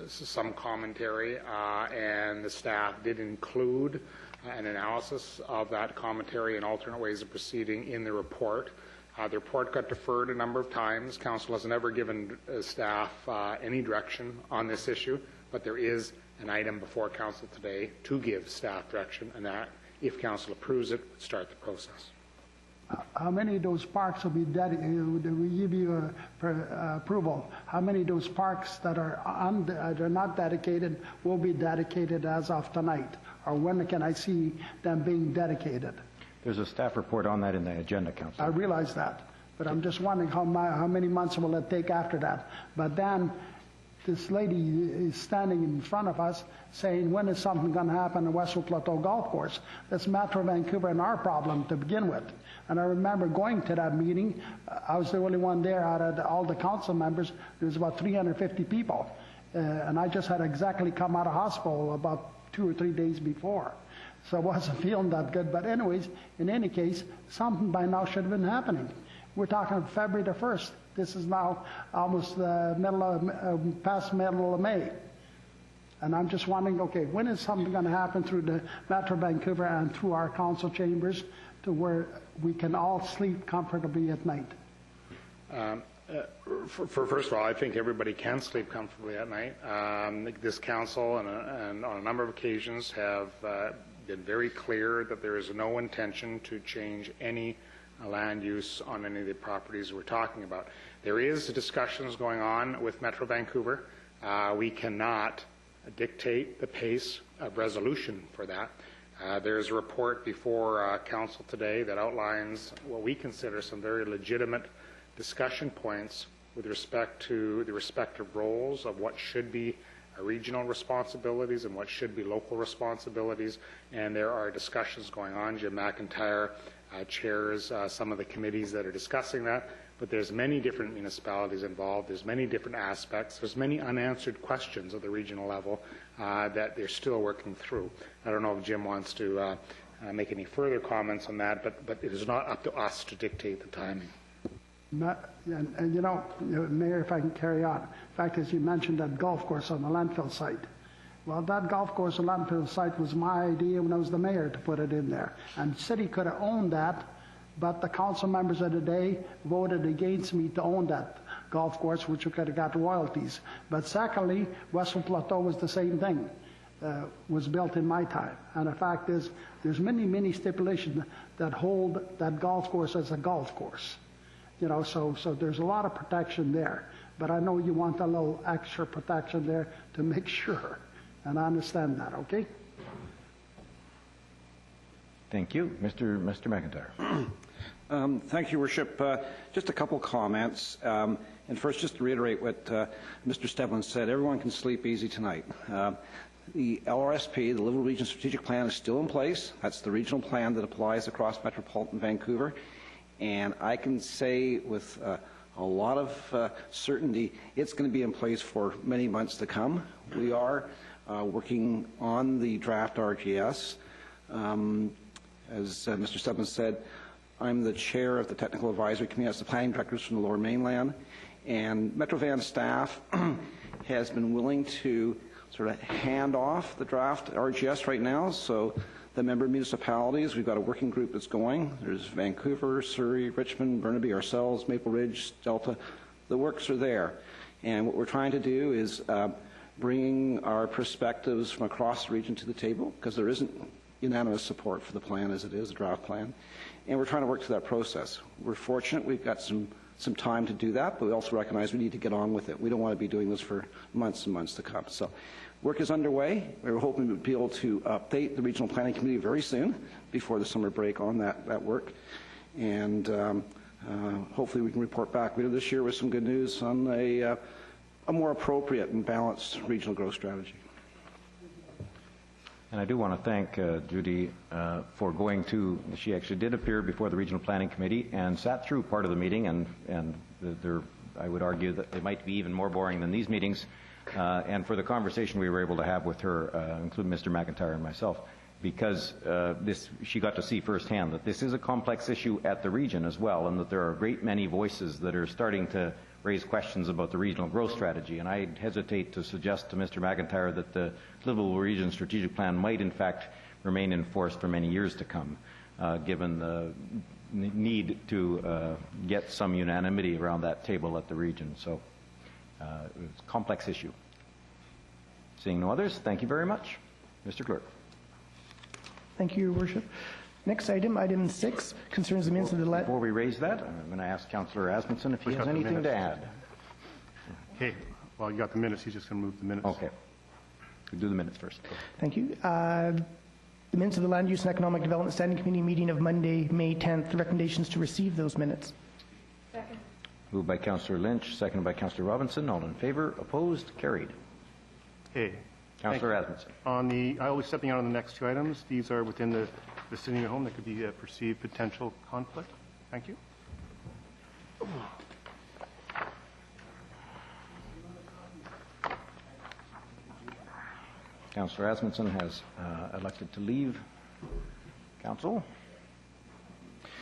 some commentary, and the staff did include an analysis of that commentary and alternate ways of proceeding in the report. The report got deferred a number of times. Council has never given staff any direction on this issue, but there is an item before council today to give staff direction, and that, if council approves it, would start the process. How many of those parks will be dedicated? We give you approval. How many of those parks that are not dedicated will be dedicated as of tonight? Or when can I see them being dedicated? There's a staff report on that in the agenda, Council. I realize that, but I'm just wondering how many months will it take after that? But then this lady is standing in front of us saying, when is something going to happen in Westwood Plateau Golf Course? That's Metro Vancouver and our problem to begin with. And I remember going to that meeting. I was the only one there out of all the council members. There was about 350 people. And I just had exactly come out of hospital about 2 or 3 days before. So I wasn't feeling that good. But anyways, in any case, something by now should have been happening. We're talking February the 1st. This is now almost past middle of May. And I'm just wondering, okay, when is something going to happen through the Metro Vancouver and through our council chambers to where we can all sleep comfortably at night? First of all, I think everybody can sleep comfortably at night. This council and on a number of occasions have been very clear that there is no intention to change any land use on any of the properties we're talking about. There is discussions going on with Metro Vancouver. We cannot dictate the pace of resolution for that. There's a report before council today that outlines what we consider some very legitimate discussion points with respect to the respective roles of what should be regional responsibilities and what should be local responsibilities. And there are discussions going on. Jim McIntyre chairs some of the committees that are discussing that, but there's many different municipalities involved. There's many different aspects. There's many unanswered questions at the regional level that they're still working through. I don't know if Jim wants to make any further comments on that, but it is not up to us to dictate the timing. And you know, Mayor, if I can carry on. In fact, as you mentioned that golf course on the landfill site. Well, that golf course on the landfill site was my idea when I was the mayor to put it in there. And the city could have owned that, but the council members of the day voted against me to own that golf course, which we could have got royalties. But secondly, Westwood Plateau was the same thing. Was built in my time. And the fact is, there's many stipulations that hold that golf course as a golf course. You know, so there's a lot of protection there. But I know you want a little extra protection there to make sure. And I understand that, okay? Thank you. Mr. McIntyre. Thank you, Worship. Just a couple comments. And first, just to reiterate what Mr. Stevlin said, everyone can sleep easy tonight. The LRSP, the Liberal Region Strategic Plan, is still in place. That's the regional plan that applies across metropolitan Vancouver. And I can say with a lot of certainty, it's going to be in place for many months to come. We are working on the draft RGS. As Mr. Stevens said, I'm the chair of the Technical Advisory Committee. That's the planning directors from the Lower Mainland. And Metrovan staff has been willing to sort of hand off the draft RGS right now. So the member municipalities, we've got a working group that's going. There's Vancouver, Surrey, Richmond, Burnaby, ourselves, Maple Ridge, Delta. The works are there. And what we're trying to do is bringing our perspectives from across the region to the table, because there isn't unanimous support for the plan as it is, the draft plan. And we're trying to work through that process. We're fortunate we've got some time to do that, but we also recognize we need to get on with it. We don't want to be doing this for months and months to come. So work is underway. We're hoping to be able to update the Regional Planning Committee very soon, before the summer break, on that work. And hopefully we can report back later this year with some good news on a more appropriate and balanced regional growth strategy. And I do want to thank Judy for going to, she actually did appear before the Regional Planning Committee and sat through part of the meeting, and there, I would argue that they might be even more boring than these meetings, and for the conversation we were able to have with her, including Mr. McIntyre and myself, because she got to see firsthand that this is a complex issue at the region as well, and that there are a great many voices that are starting to raise questions about the regional growth strategy. And I hesitate to suggest to Mr. McIntyre that the Livable Region Strategic Plan might in fact remain in force for many years to come, given the need to get some unanimity around that table at the region. So it's a complex issue. Seeing no others, thank you very much. Mr. Clerk. Thank you, Your Worship. Next item, item 6, concerns the minutes of the... Before we raise that, I'm going to ask Councillor Asmundson if he has anything to add. Okay. Well, you got the minutes. He's just going to move the minutes. Okay. We'll do the minutes first. Thank you. The minutes of the Land Use and Economic Development Standing Committee meeting of Monday, May 10th. The recommendations to receive those minutes. Second. Moved by Councillor Lynch, seconded by Councillor Robinson. All in favor? Opposed? Carried. Okay. Councillor Asmundson. I will be stepping out on the next two items. These are within the vicinity of your home. That could be a perceived potential conflict. Thank you. Councillor Asmundson has elected to leave Council.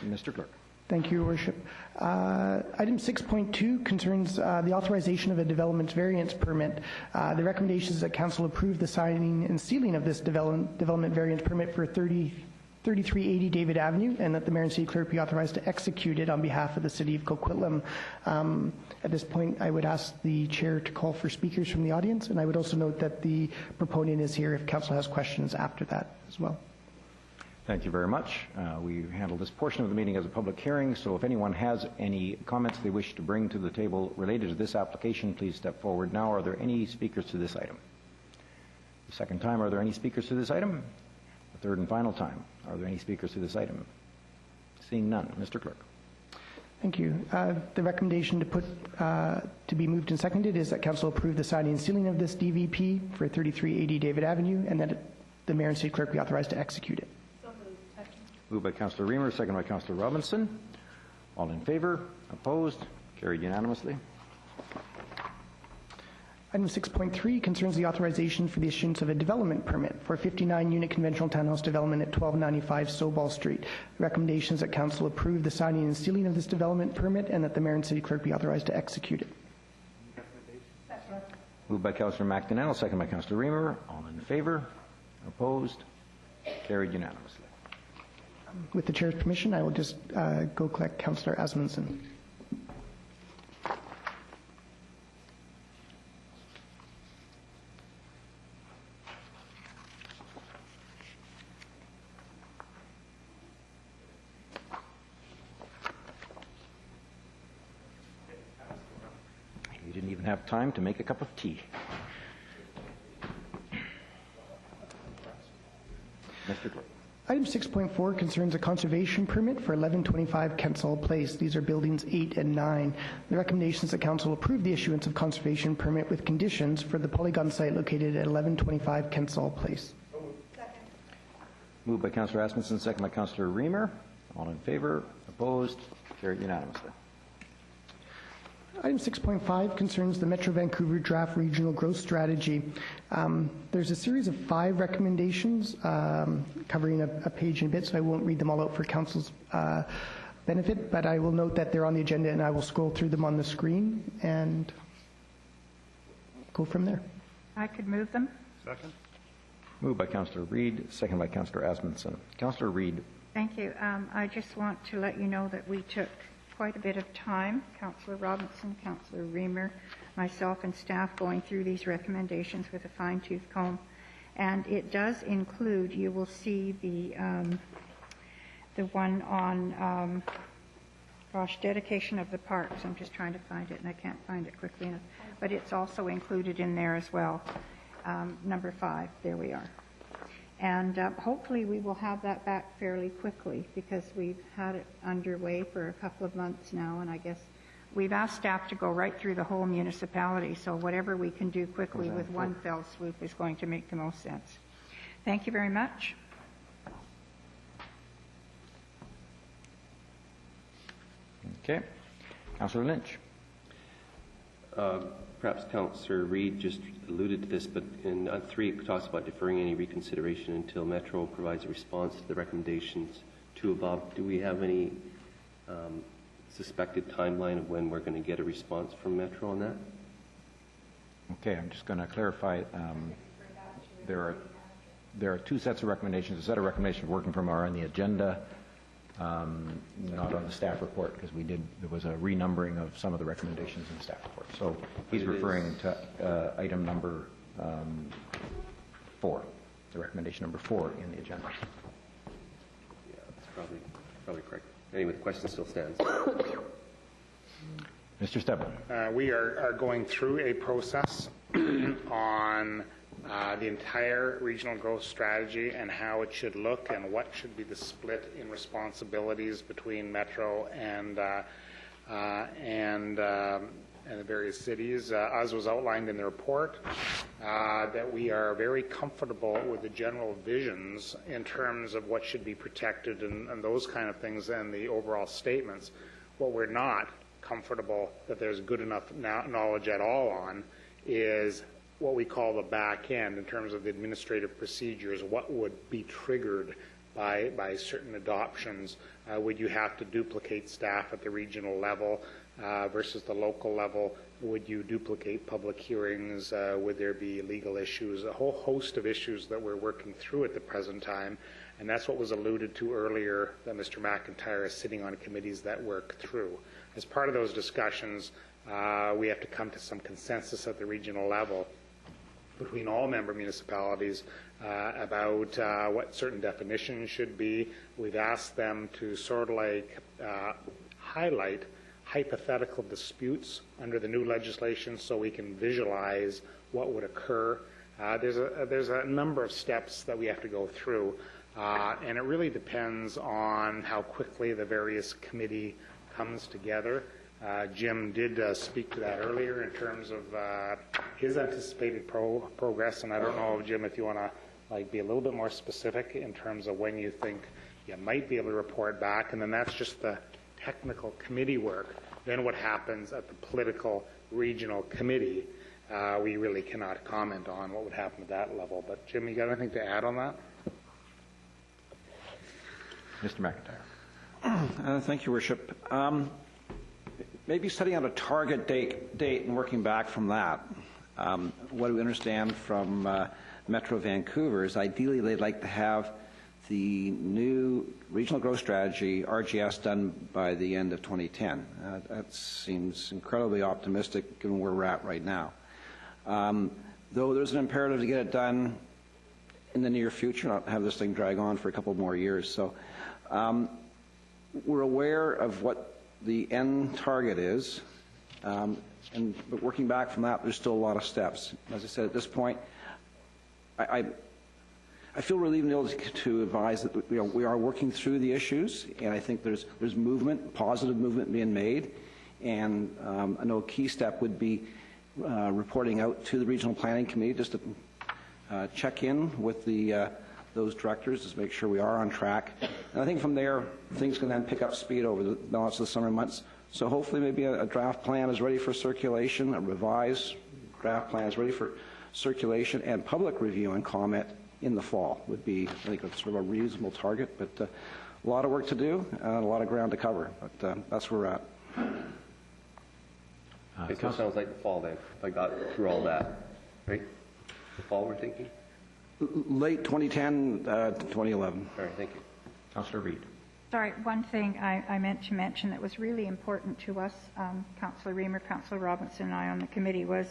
Mr. Clerk. Thank you, Your Worship. Item 6.2 concerns the authorization of a development variance permit. The recommendation is that Council approve the signing and sealing of this development variance permit for 3380 David Avenue, and that the Mayor and City Clerk be authorized to execute it on behalf of the City of Coquitlam. At this point, I would ask the Chair to call for speakers from the audience, and I would also note that the proponent is here if Council has questions after that as well. Thank you very much. We handle this portion of the meeting as a public hearing, so if anyone has any comments they wish to bring to the table related to this application, please step forward now. Are there any speakers to this item? The second time, are there any speakers to this item? The third and final time, are there any speakers to this item? Seeing none. Mr. Clerk. Thank you. The recommendation to be moved and seconded is that Council approve the signing and sealing of this DVP for 3380 David Avenue, and that the Mayor and City Clerk be authorized to execute it. Moved by Councillor Reamer, second by Councillor Robinson. All in favor? Opposed? Carried unanimously. Item 6.3 concerns the authorization for the issuance of a development permit for a 59-unit conventional townhouse development at 1295 Soball Street. The recommendation is that Council approve the signing and sealing of this development permit, and that the Mayor and City Clerk be authorized to execute it. Moved by Councillor McDonnell, second by Councillor Reamer. All in favor? Opposed? Carried unanimously. With the Chair's permission, I will just go collect Councillor Asmundson. You didn't even have time to make a cup of tea. Mr. Clerk. Item 6.4 concerns a conservation permit for 1125 Kensal Place. These are buildings 8 and 9. The recommendation is that Council approve the issuance of conservation permit with conditions for the polygon site located at 1125 Kensal Place. Moved by Councillor Asmundson, second by Councillor Reamer. All in favor? Opposed? Carried unanimously. Item 6.5 concerns the Metro Vancouver Draft Regional Growth Strategy. There's a series of 5 recommendations covering a page and a bit, so I won't read them all out for Council's benefit, but I will note that they're on the agenda, and I will scroll through them on the screen and go from there. I could move them. Second. Moved by Councillor Reid, second by Councillor Asmundson. Councillor Reid. Thank you. I just want to let you know that we took quite a bit of time, Councillor Robinson, Councillor Reamer, myself and staff, going through these recommendations with a fine-tooth comb. And it does include, you will see the one on, dedication of the parks. I'm just trying to find it, and I can't find it quickly enough. But it's also included in there as well. Number 5, there we are. And hopefully we will have that back fairly quickly, because we've had it underway for a couple of months now, and I guess we've asked staff to go right through the whole municipality, so whatever we can do quickly with one fell swoop is going to make the most sense. Thank you very much. Okay. Councillor Lynch. Perhaps Councillor Reid just alluded to this, but in 3 it talks about deferring any reconsideration until Metro provides a response to the recommendations 2 above. Do we have any suspected timeline of when we're going to get a response from Metro on that? Okay, I'm just going to clarify. There are 2 sets of recommendations. A set of recommendations working from are on the agenda, not on the staff report, because there was a renumbering of some of the recommendations in the staff report. So he's referring to item number 4, the recommendation number 4 in the agenda. Yeah, that's probably correct. Anyway, the question still stands. Mr. Stebbin. We are going through a process on the entire regional growth strategy and how it should look and what should be the split in responsibilities between Metro and the various cities. As was outlined in the report, that we are very comfortable with the general visions in terms of what should be protected and those kind of things and the overall statements. What we're not comfortable that there's good enough knowledge at all on is what we call the back end in terms of the administrative procedures. What would be triggered by certain adoptions? Would you have to duplicate staff at the regional level versus the local level? Would you duplicate public hearings? Would there be legal issues? A whole host of issues that we're working through at the present time, and that's what was alluded to earlier, that Mr. McIntyre is sitting on committees that work through. As part of those discussions, we have to come to some consensus at the regional level between all member municipalities about what certain definitions should be. We've asked them to sort of like highlight hypothetical disputes under the new legislation so we can visualize what would occur. There's a number of steps that we have to go through, and it really depends on how quickly the various committee comes together. Jim did speak to that earlier in terms of his anticipated progress, and I don't know, Jim, if you want to be a little bit more specific in terms of when you think you might be able to report back, and then that's just the technical committee work. Then what happens at the political regional committee, we really cannot comment on what would happen at that level. But Jim, you got anything to add on that? Mr. McIntyre. Thank you, Worship. Maybe setting out a target date and working back from that. What we understand from Metro Vancouver is ideally they'd like to have the new regional growth strategy, RGS, done by the end of 2010. That seems incredibly optimistic given where we're at right now. Though there's an imperative to get it done in the near future, not have this thing drag on for a couple more years. So we're aware of what the end target is, but working back from that, there's still a lot of steps. As I said, at this point, I feel relieved and able to advise that we are working through the issues, and I think there's movement, positive movement being made, and I know a key step would be reporting out to the Regional Planning Committee just to check in with those directors to make sure we are on track. And I think from there, things can then pick up speed over the balance of the summer months. So hopefully maybe a draft plan is ready for circulation, a revised draft plan is ready for circulation, and public review and comment in the fall would be, I think, sort of a reasonable target. But a lot of work to do and a lot of ground to cover. But that's where we're at. Okay, so it sounds like the fall then, if I got through all that, right? The fall we're thinking? Late 2010, 2011. All right, thank you. Councillor Reid. Sorry, one thing I meant to mention that was really important to us, Councillor Reamer, Councillor Robinson and I on the committee, was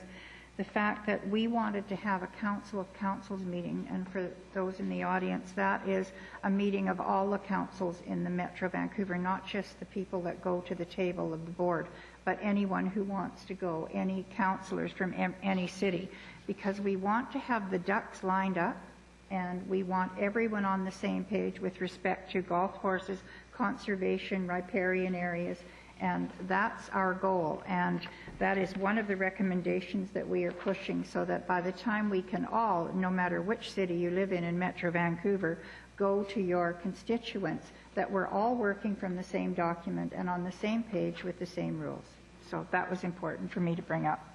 the fact that we wanted to have a Council of Councils meeting, and for those in the audience, that is a meeting of all the councils in the Metro Vancouver, not just the people that go to the table of the board, but anyone who wants to go, any councillors from any city, because we want to have the ducks lined up and we want everyone on the same page with respect to golf courses, conservation, riparian areas, And that's our goal. And that is one of the recommendations that we are pushing, so that by the time we can all, no matter which city you live in Metro Vancouver, go to your constituents, that we're all working from the same document and on the same page with the same rules. So that was important for me to bring up.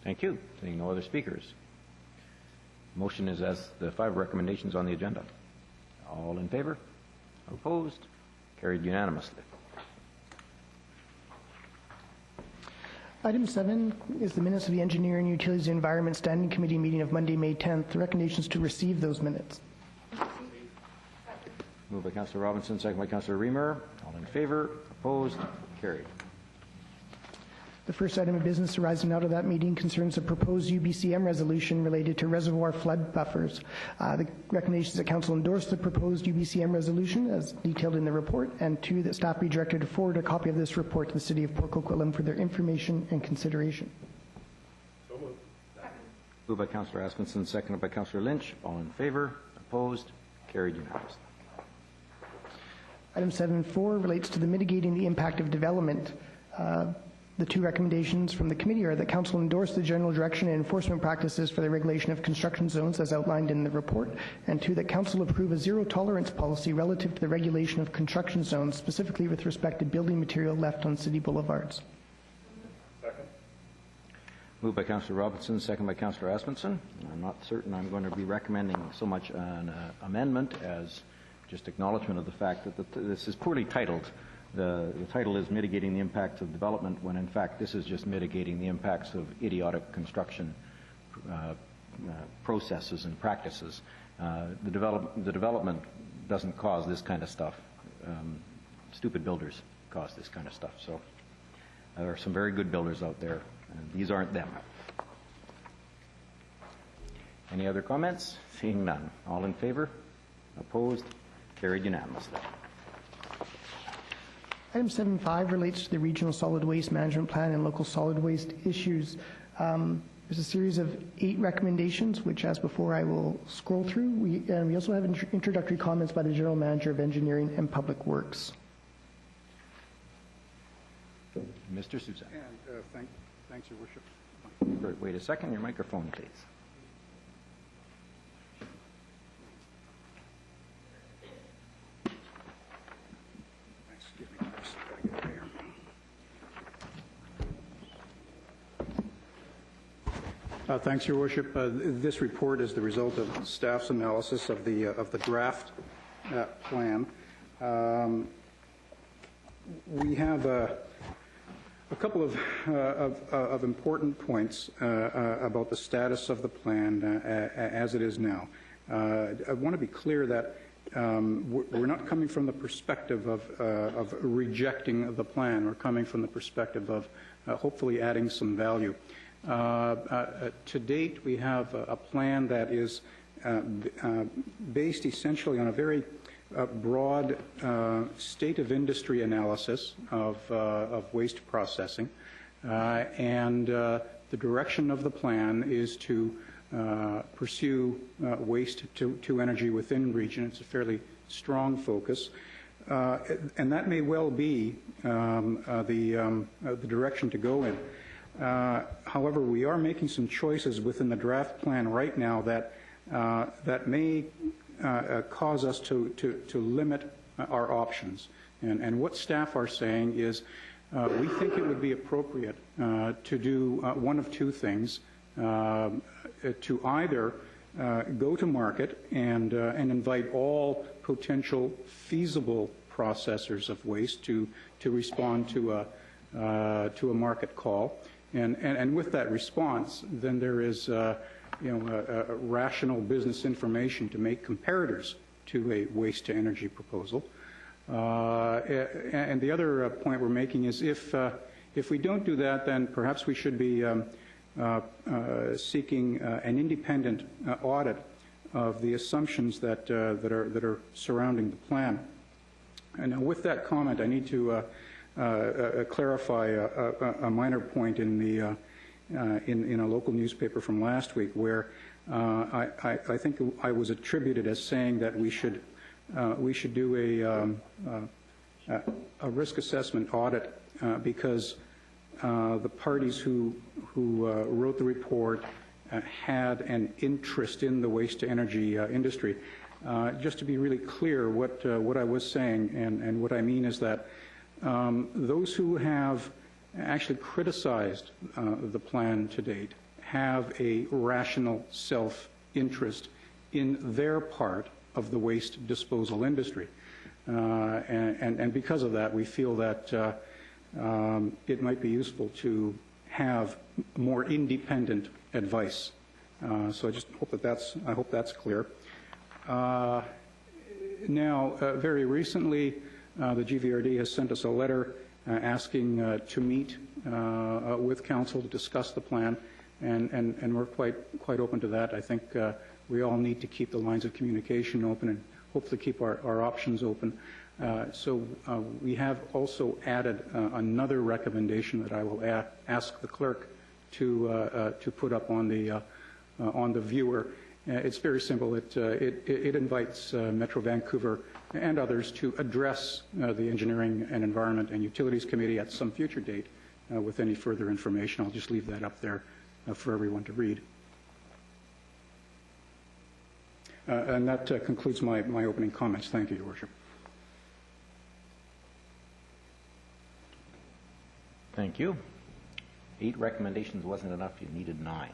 Thank you. Seeing no other speakers. Motion is as the 5 recommendations on the agenda. All in favor? Opposed? Carried unanimously. Item 7 is the minutes of the Engineering, Utilities, and Environment Standing Committee meeting of Monday, May 10th. The recommendations to receive those minutes. Moved by Councillor Robinson, second by Councillor Reamer. All in favor? Opposed? Carried. The first item of business arising out of that meeting concerns a proposed UBCM resolution related to reservoir flood buffers. The recommendation is that Council endorse the proposed UBCM resolution as detailed in the report, and 2, that staff be directed to forward a copy of this report to the City of Port Coquitlam for their information and consideration. So moved. Moved by Councillor Askinson, seconded by Councillor Lynch. All in favor? Opposed? Carried unanimously. Item 7.4 relates to the mitigating the impact of development. The 2 recommendations from the committee are that Council endorse the general direction and enforcement practices for the regulation of construction zones as outlined in the report, and 2, that Council approve a zero-tolerance policy relative to the regulation of construction zones, specifically with respect to building material left on city boulevards. Second. Moved by Councillor Robinson, second by Councillor Askinson. I'm not certain I'm going to be recommending so much an amendment as just acknowledgement of the fact that this is poorly titled. The title is Mitigating the Impacts of Development, when in fact this is just mitigating the impacts of idiotic construction processes and practices. The development doesn't cause this kind of stuff. Stupid builders cause this kind of stuff. So there are some very good builders out there, and these aren't them. Any other comments? Seeing none. All in favor? Opposed? Carried unanimously. Item 7.5 relates to the Regional Solid Waste Management Plan and local solid waste issues. There's a series of 8 recommendations, which, as before, I will scroll through. We also have introductory comments by the General Manager of Engineering and Public Works. Mr. Sousa. And thanks, Your Worship. Wait a second. Your microphone, please. Thanks, Your Worship. This report is the result of staff's analysis of the draft plan. We have a couple of important points about the status of the plan as it is now. I want to be clear that we're not coming from the perspective of rejecting the plan. We're coming from the perspective of hopefully adding some value. To date, we have a plan that is based essentially on a very broad state of industry analysis of waste processing, and the direction of the plan is to pursue waste to energy within region. It's a fairly strong focus, and that may well be the direction to go in. However, we are making some choices within the draft plan right now that may cause us to limit our options. And what staff are saying is we think it would be appropriate to do one of 2 things, to either go to market and invite all potential feasible processors of waste to respond to a market call. And with that response, then there is a rational business information to make comparators to a waste-to-energy proposal. And the other point we're making is if we don't do that, then perhaps we should be seeking an independent audit of the assumptions that are surrounding the plan. And now with that comment, I need to clarify a minor point in a local newspaper from last week, where I think I was attributed as saying that we should do a risk assessment audit because the parties who wrote the report had an interest in the waste-to-energy industry. Just to be really clear, what I was saying and what I mean is that those who have actually criticized the plan to date have a rational self-interest in their part of the waste disposal industry. And because of that, we feel that it might be useful to have more independent advice. So I just hope that that's clear. Now, very recently, the GVRD has sent us a letter asking to meet with council to discuss the plan, and we're quite open to that. I think we all need to keep the lines of communication open and hopefully keep our options open. So we have also added another recommendation that I will ask the clerk to put up on the viewer. It's very simple. It invites Metro Vancouver and others to address the Engineering and Environment and Utilities Committee at some future date with any further information. I'll just leave that up there for everyone to read. And that concludes my opening comments. Thank you, Your Worship. Thank you. 8 recommendations wasn't enough. You needed 9.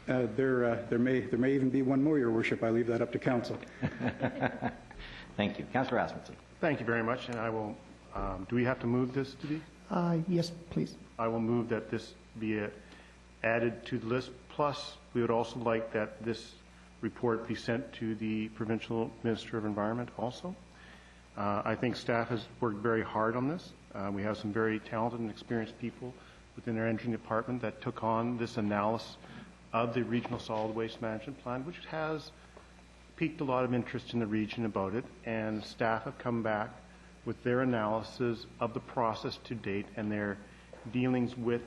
There may even be one more, Your Worship. I leave that up to council. Thank you. Councillor Asmussen. Thank you very much, and I will, do we have to move this, Judy? Yes, please. I will move that this be added to the list, plus we would also like that this report be sent to the Provincial Minister of Environment also. I think staff has worked very hard on this. We have some very talented and experienced people within our engineering department that took on this analysis of the Regional Solid Waste Management Plan, which has piqued a lot of interest in the region about it, and staff have come back with their analysis of the process to date and their dealings with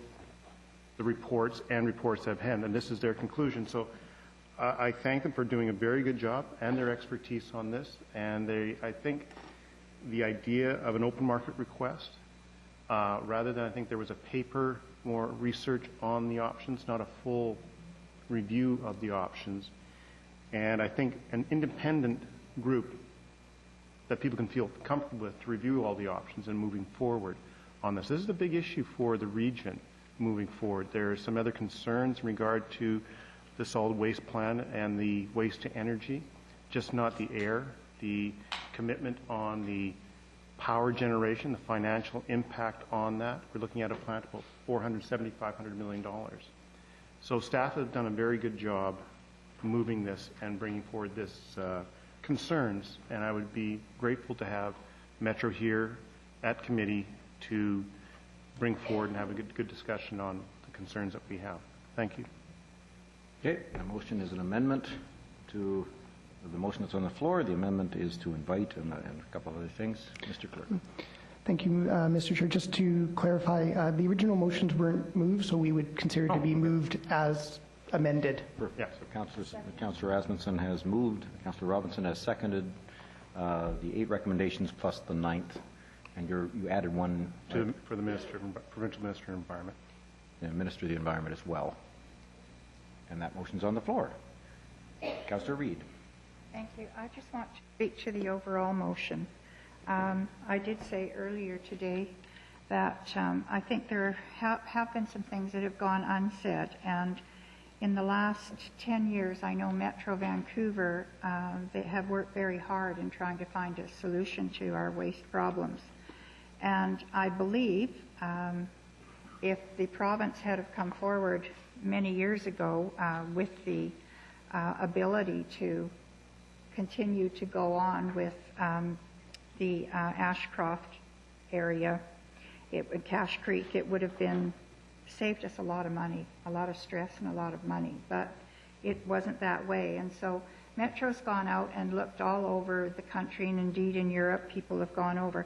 the reports and reports they've had, and this is their conclusion. So I thank them for doing a very good job and their expertise on this, and I think the idea of an open market request, rather than I think there was a paper, more research on the options, not a full review of the options, and I think an independent group that people can feel comfortable with to review all the options and moving forward on this. This is a big issue for the region moving forward. There are some other concerns in regard to the solid waste plan and the waste to energy, just not the air, the commitment on the power generation, the financial impact on that. We're looking at a plant of about $470, $500 million. So staff have done a very good job moving this and bringing forward this concerns, and I would be grateful to have Metro here at committee to bring forward and have a good discussion on the concerns that we have. Thank you. Okay, the motion is an amendment to the motion that's on the floor. The amendment is to invite and a couple of other things. Mr. Clerk. Thank you, Mr. Chair. Just to clarify, the original motions weren't moved, so we would consider to be moved as amended. Perfect. Yeah. So Councillor Asmussen has moved. Councillor Robinson has seconded the 8 recommendations plus the 9th, and you added one for the Provincial Minister of Environment. And Minister of the Environment as well. And that motion's on the floor. Councillor Reid. Thank you. I just want to speak to the overall motion. I did say earlier today that I think there have been some things that have gone unsaid, and in the last 10 years, I know Metro Vancouver, they have worked very hard in trying to find a solution to our waste problems. And I believe if the province had have come forward many years ago with the ability to continue to go on with the Ashcroft area, Cache Creek, it would have saved us a lot of money, a lot of stress and a lot of money, but it wasn't that way. And so Metro's gone out and looked all over the country, and indeed in Europe people have gone over.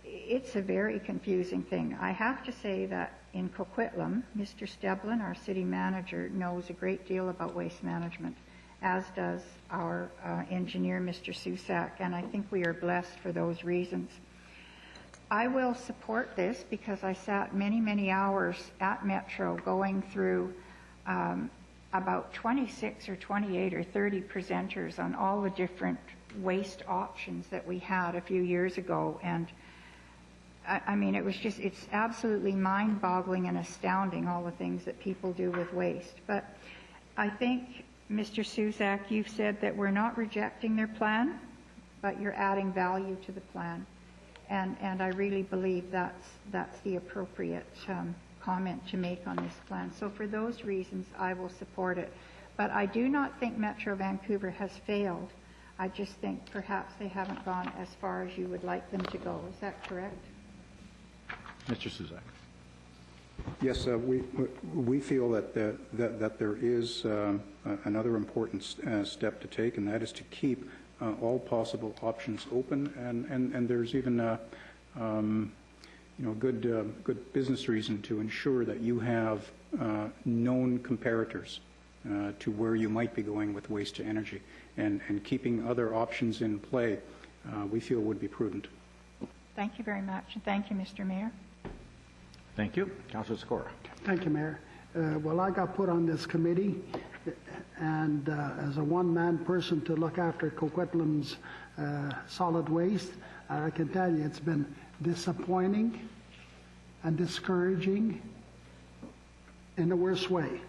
It's a very confusing thing. I have to say that in Coquitlam, Mr. Steblin, our city manager, knows a great deal about waste management, as does our engineer, Mr. Susak, and I think we are blessed for those reasons. I will support this because I sat many, many hours at Metro going through about 26 or 28 or 30 presenters on all the different waste options that we had a few years ago. And I mean, it's absolutely mind-boggling and astounding, all the things that people do with waste. But I think, Mr. Suzak, you've said that we're not rejecting their plan, but you're adding value to the plan. And I really believe that's the appropriate comment to make on this plan. So for those reasons, I will support it. But I do not think Metro Vancouver has failed. I just think perhaps they haven't gone as far as you would like them to go. Is that correct? Mr. Suzak. Yes, we feel that there is another important step to take, and that is to keep all possible options open, and there's even good business reason to ensure that you have known comparators to where you might be going with waste to energy, and keeping other options in play, we feel would be prudent. Thank you very much, and thank you, Mr. Mayor. Thank you. Councillor Skora. Thank you, Mayor. Well, I got put on this committee, and as a one-man person to look after Coquitlam's solid waste, I can tell you it's been disappointing and discouraging in the worst way.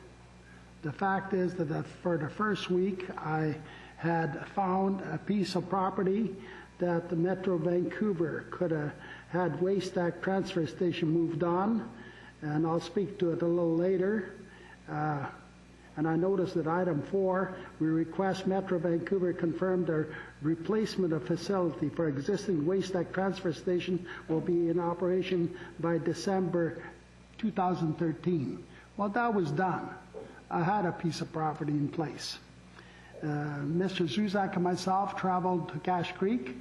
The fact is that for the first week, I had found a piece of property that the Metro Vancouver could have had waste stack transfer station moved on, and I'll speak to it a little later. And I noticed that item 4, we request Metro Vancouver confirm their replacement of facility for existing waste stack transfer station will be in operation by December 2013. Well, that was done. I had a piece of property in place. Mr. Zuzak and myself traveled to Cache Creek,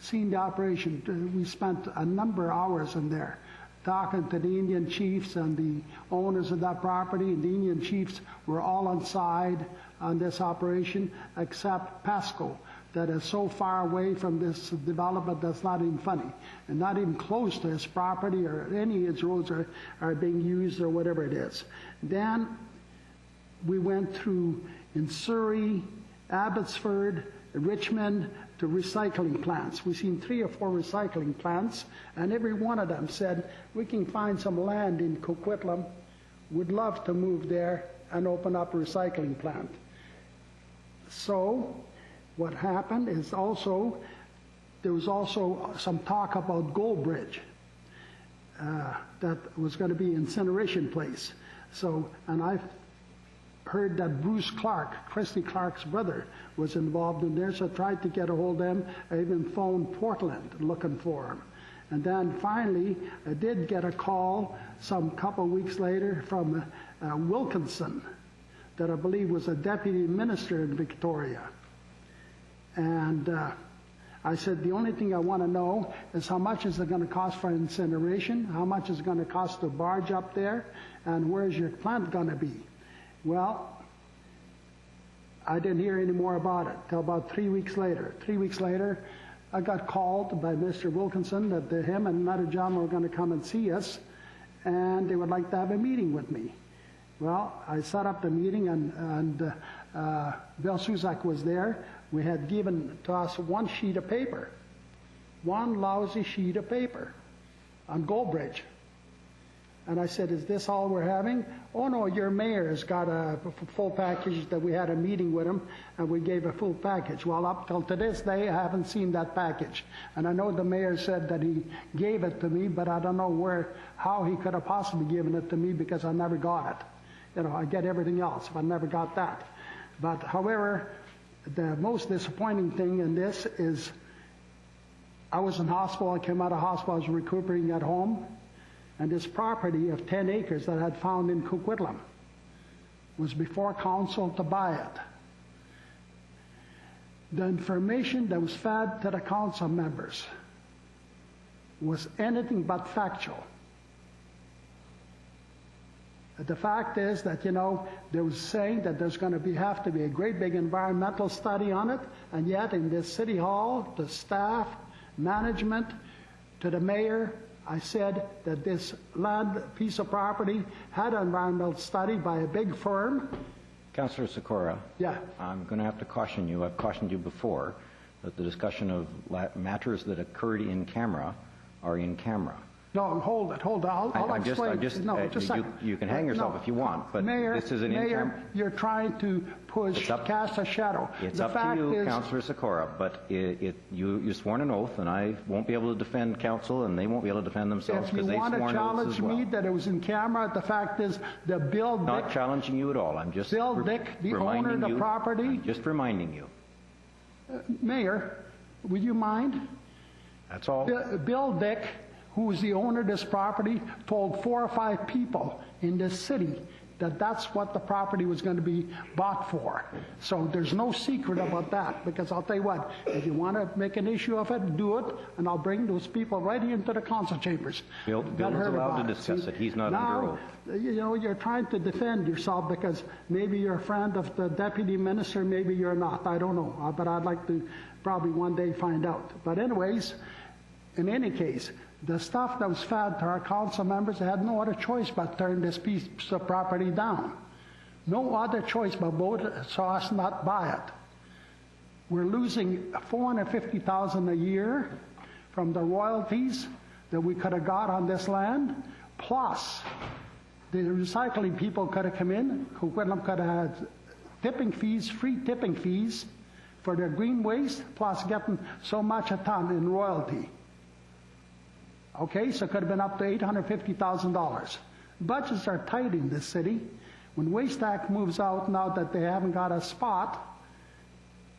seen the operation. We spent a number of hours in there talking to the Indian chiefs and the owners of that property, and the Indian chiefs were all on side on this operation except Pasco, that is so far away from this development that's not even funny, and not even close to his property or any of his roads are being used or whatever it is. Then we went through in Surrey, Abbotsford, Richmond, to recycling plants. We've seen 3 or 4 recycling plants, and every one of them said, we can find some land in Coquitlam, would love to move there and open up a recycling plant. So what happened is also, there was also some talk about Goldbridge, that was going to be incineration place. So, and I heard that Bruce Clark, Christy Clark's brother, was involved in there, so I tried to get a hold of him. I even phoned Portland looking for him. And then finally, I did get a call some couple weeks later from Wilkinson, that I believe was a deputy minister in Victoria. And I said, the only thing I want to know is how much is it going to cost for incineration, how much is it going to cost to barge up there, and where's your plant going to be? Well, I didn't hear any more about it till about 3 weeks later. 3 weeks later, I got called by Mr. Wilkinson that him and another gentleman were going to come and see us, and they would like to have a meeting with me. Well, I set up the meeting, and Bill Suzak was there. We had given to us one sheet of paper, one lousy sheet of paper on Goldbridge. And I said, is this all we're having? Oh, no, your mayor has got a full package, that we had a meeting with him, and we gave a full package. Well, up till to this day, I haven't seen that package. And I know the mayor said that he gave it to me, but I don't know how he could have possibly given it to me, because I never got it. You know, I get everything else, but I never got that. But however, the most disappointing thing in this is I was in hospital. I came out of hospital. I was recuperating at home. And this property of 10 acres that I had found in Coquitlam was before council to buy it. The information that was fed to the council members was anything but factual. The fact is that, you know, they was saying that there's going to have to be a great big environmental study on it, and yet in this city hall, the staff, management, to the mayor, I said that this land piece of property had an environmental study by a big firm. Councillor Sikora, Yeah. I'm going to have to caution you. I've cautioned you before that the discussion of matters that occurred in camera are in camera. No, hold it. I'll explain. Just a second. You can hang yourself if you want, but Mayor, this is an Mayor, you're trying to cast a shadow. It's the up fact to you, is, Councillor Sikora, but you sworn an oath, and I won't be able to defend council, and they won't be able to defend themselves if you because they want to sworn oaths challenge as well. me that it was in camera, the fact is the Bill Not Dick, challenging you at all. I'm just Bill Dick, the owner of the property. I'm just reminding you. Mayor, would you mind? That's all. Bill Dick, who is the owner of this property, told 4 or 5 people in this city that that's what the property was going to be bought for. So there's no secret about that, because I'll tell you what, if you want to make an issue of it, do it, and I'll bring those people right into the council chambers. Bill is allowed to discuss it. He's not under oath. You know, you're trying to defend yourself because maybe you're a friend of the deputy minister, maybe you're not. I don't know, but I'd like to probably one day find out. But anyways, in any case, the stuff that was fed to our council members, they had no other choice but turn this piece of property down. No other choice but vote so us not buy it. We're losing $450,000 a year from the royalties that we could have got on this land, plus the recycling people could have come in. Coquitlam could have had tipping fees, free tipping fees for their green waste, plus getting so much a ton in royalty. Okay, so it could have been up to $850,000. Budgets are tight in this city. When Waste Act moves out, now that they haven't got a spot,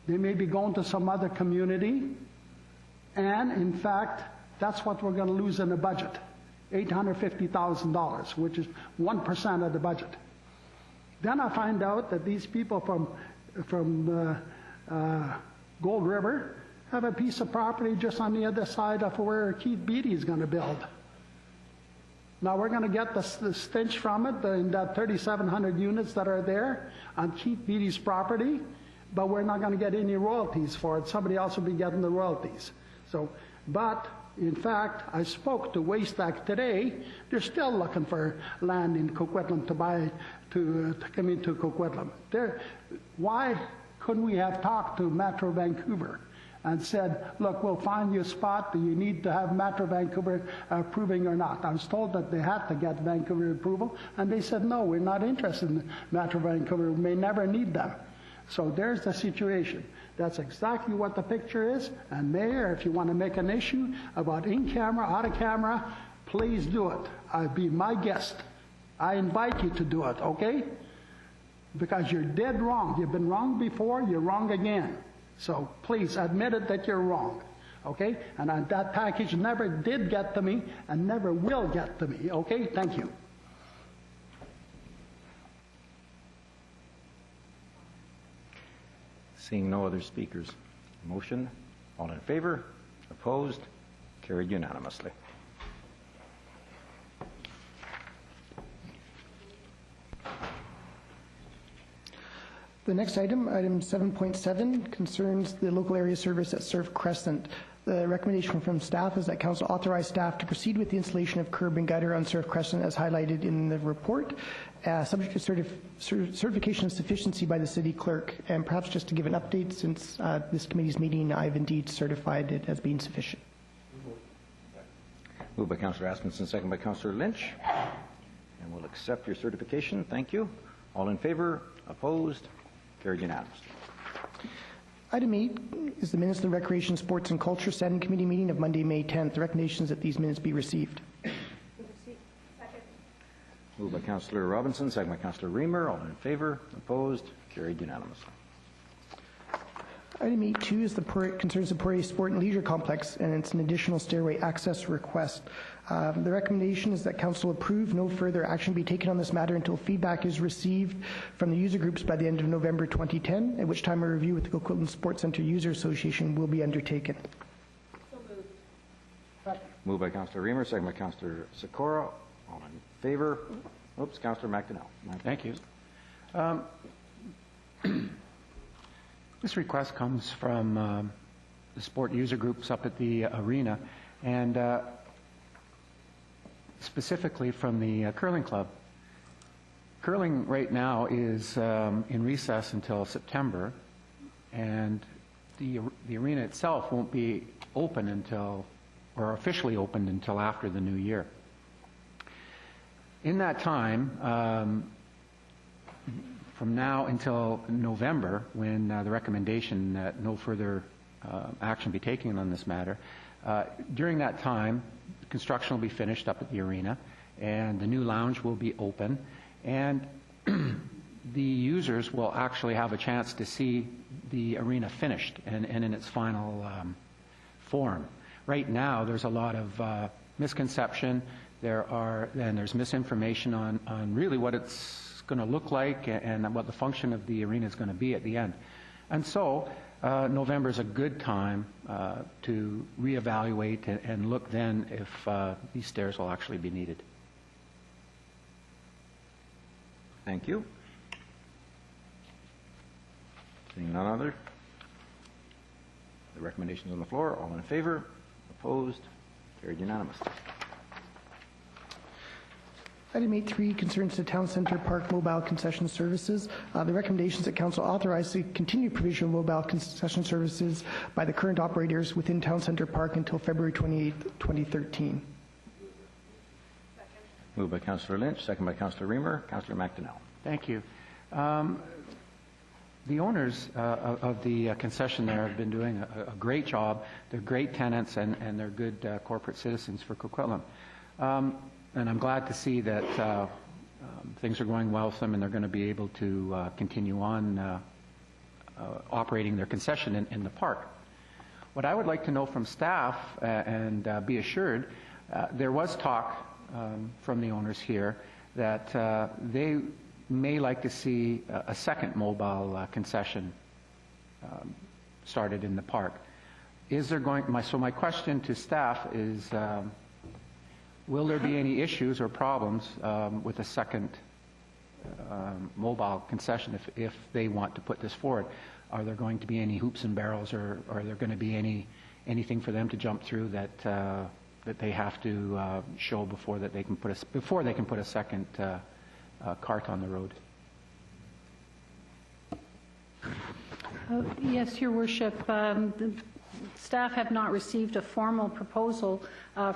they may be going to some other community. And in fact, that's what we're going to lose in the budget, $850,000, which is 1% of the budget. Then I find out that these people from Gold River have a piece of property just on the other side of where Keith Beattie is going to build. Now we're going to get the stench from it, in that 3,700 units that are there on Keith Beattie's property, but we're not going to get any royalties for it. Somebody else will be getting the royalties. So, but in fact, I spoke to Waste Act today. They're still looking for land in Coquitlam to buy, to come into Coquitlam. Why couldn't we have talked to Metro Vancouver and said, look, we'll find you a spot, do you need to have Metro Vancouver approving or not? I was told that they had to get Vancouver approval, and they said, no, we're not interested in Metro Vancouver, we may never need them. So there's the situation. That's exactly what the picture is, and Mayor, if you want to make an issue about in camera, out of camera, please do it. I'd be my guest. I invite you to do it, okay? Because you're dead wrong. You've been wrong before, you're wrong again. So please admit it that you're wrong, okay? And that package never did get to me and never will get to me, okay? Thank you. Seeing no other speakers. Motion, all in favor? Opposed? Carried unanimously. The next item, item 7.7, concerns the local area service at Surf Crescent. The recommendation from staff is that council authorize staff to proceed with the installation of curb and gutter on Surf Crescent as highlighted in the report, subject to certification of sufficiency by the city clerk. And perhaps just to give an update, since this committee's meeting, I've indeed certified it as being sufficient. Moved by Councillor Asmussen, second by Councillor Lynch. And we'll accept your certification. Thank you. All in favor? Opposed? Carried unanimously. Item 8 is the minutes of the Recreation, Sports and Culture Standing Committee meeting of Monday, May 10th. The recommendation is that these minutes be received. Moved by Councillor Robinson, second by Councillor Reamer. All in favor? Opposed? Carried unanimously. Item 8.2 is concerns the Poirier Sport and Leisure Complex, and it's an additional stairway access request. The recommendation is that council approve no further action be taken on this matter until feedback is received from the user groups by the end of November 2010, at which time a review with the Coquitlam Sports Centre User Association will be undertaken. So moved. Moved by Councillor Reamer, second by Councillor Sikora. All in favor? Oops, Councillor McDonnell. Thank you. This request comes from the sport user groups up at the arena, And specifically from the curling club. Curling right now is in recess until September, and the arena itself won't be open until, or officially opened until after the new year. In that time, from now until November, when the recommendation that no further action be taken on this matter, during that time, construction will be finished up at the arena, and the new lounge will be open, and the users will actually have a chance to see the arena finished and in its final form. Right now, there's a lot of misconception. There's misinformation on really what it's going to look like and what the function of the arena is going to be at the end. And so, November is a good time to reevaluate and look then if these stairs will actually be needed. Thank you. Seeing none other. The recommendations on the floor, all in favor, opposed, carried unanimously. Item 8.3 concerns the Town Centre Park Mobile Concession Services. The recommendations that Council authorize the continued provision of mobile concession services by the current operators within Town Centre Park until February 28, 2013. Moved by Councillor Lynch, second by Councillor Reamer. Councillor McDonnell. Thank you. The owners of the concession there have been doing a great job. They're great tenants and they're good corporate citizens for Coquitlam. And I'm glad to see that things are going well with them and they're going to be able to continue on operating their concession in the park. What I would like to know from staff and be assured, there was talk from the owners here that they may like to see a second mobile concession started in the park. So my question to staff is, will there be any issues or problems with a second mobile concession if they want to put this forward? Are there going to be any hoops and barrels, or are there going to be anything for them to jump through that they have to show before they can put a second cart on the road? Yes, Your Worship. The staff have not received a formal proposal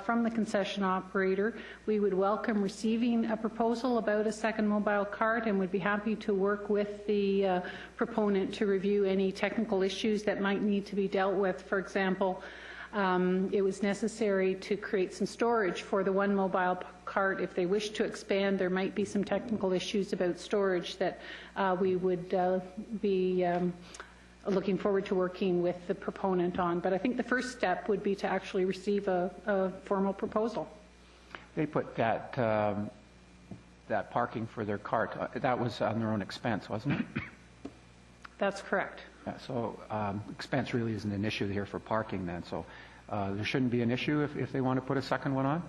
from the concession operator. We would welcome receiving a proposal about a second mobile cart and would be happy to work with the proponent to review any technical issues that might need to be dealt with. For example, it was necessary to create some storage for the one mobile cart. If they wish to expand, there might be some technical issues about storage that we would be looking forward to working with the proponent on. But I think the first step would be to actually receive a formal proposal. They put that parking for their cart, that was on their own expense, wasn't it? That's correct. Yeah, so expense really isn't an issue here for parking then, so there shouldn't be an issue if they want to put a second one on?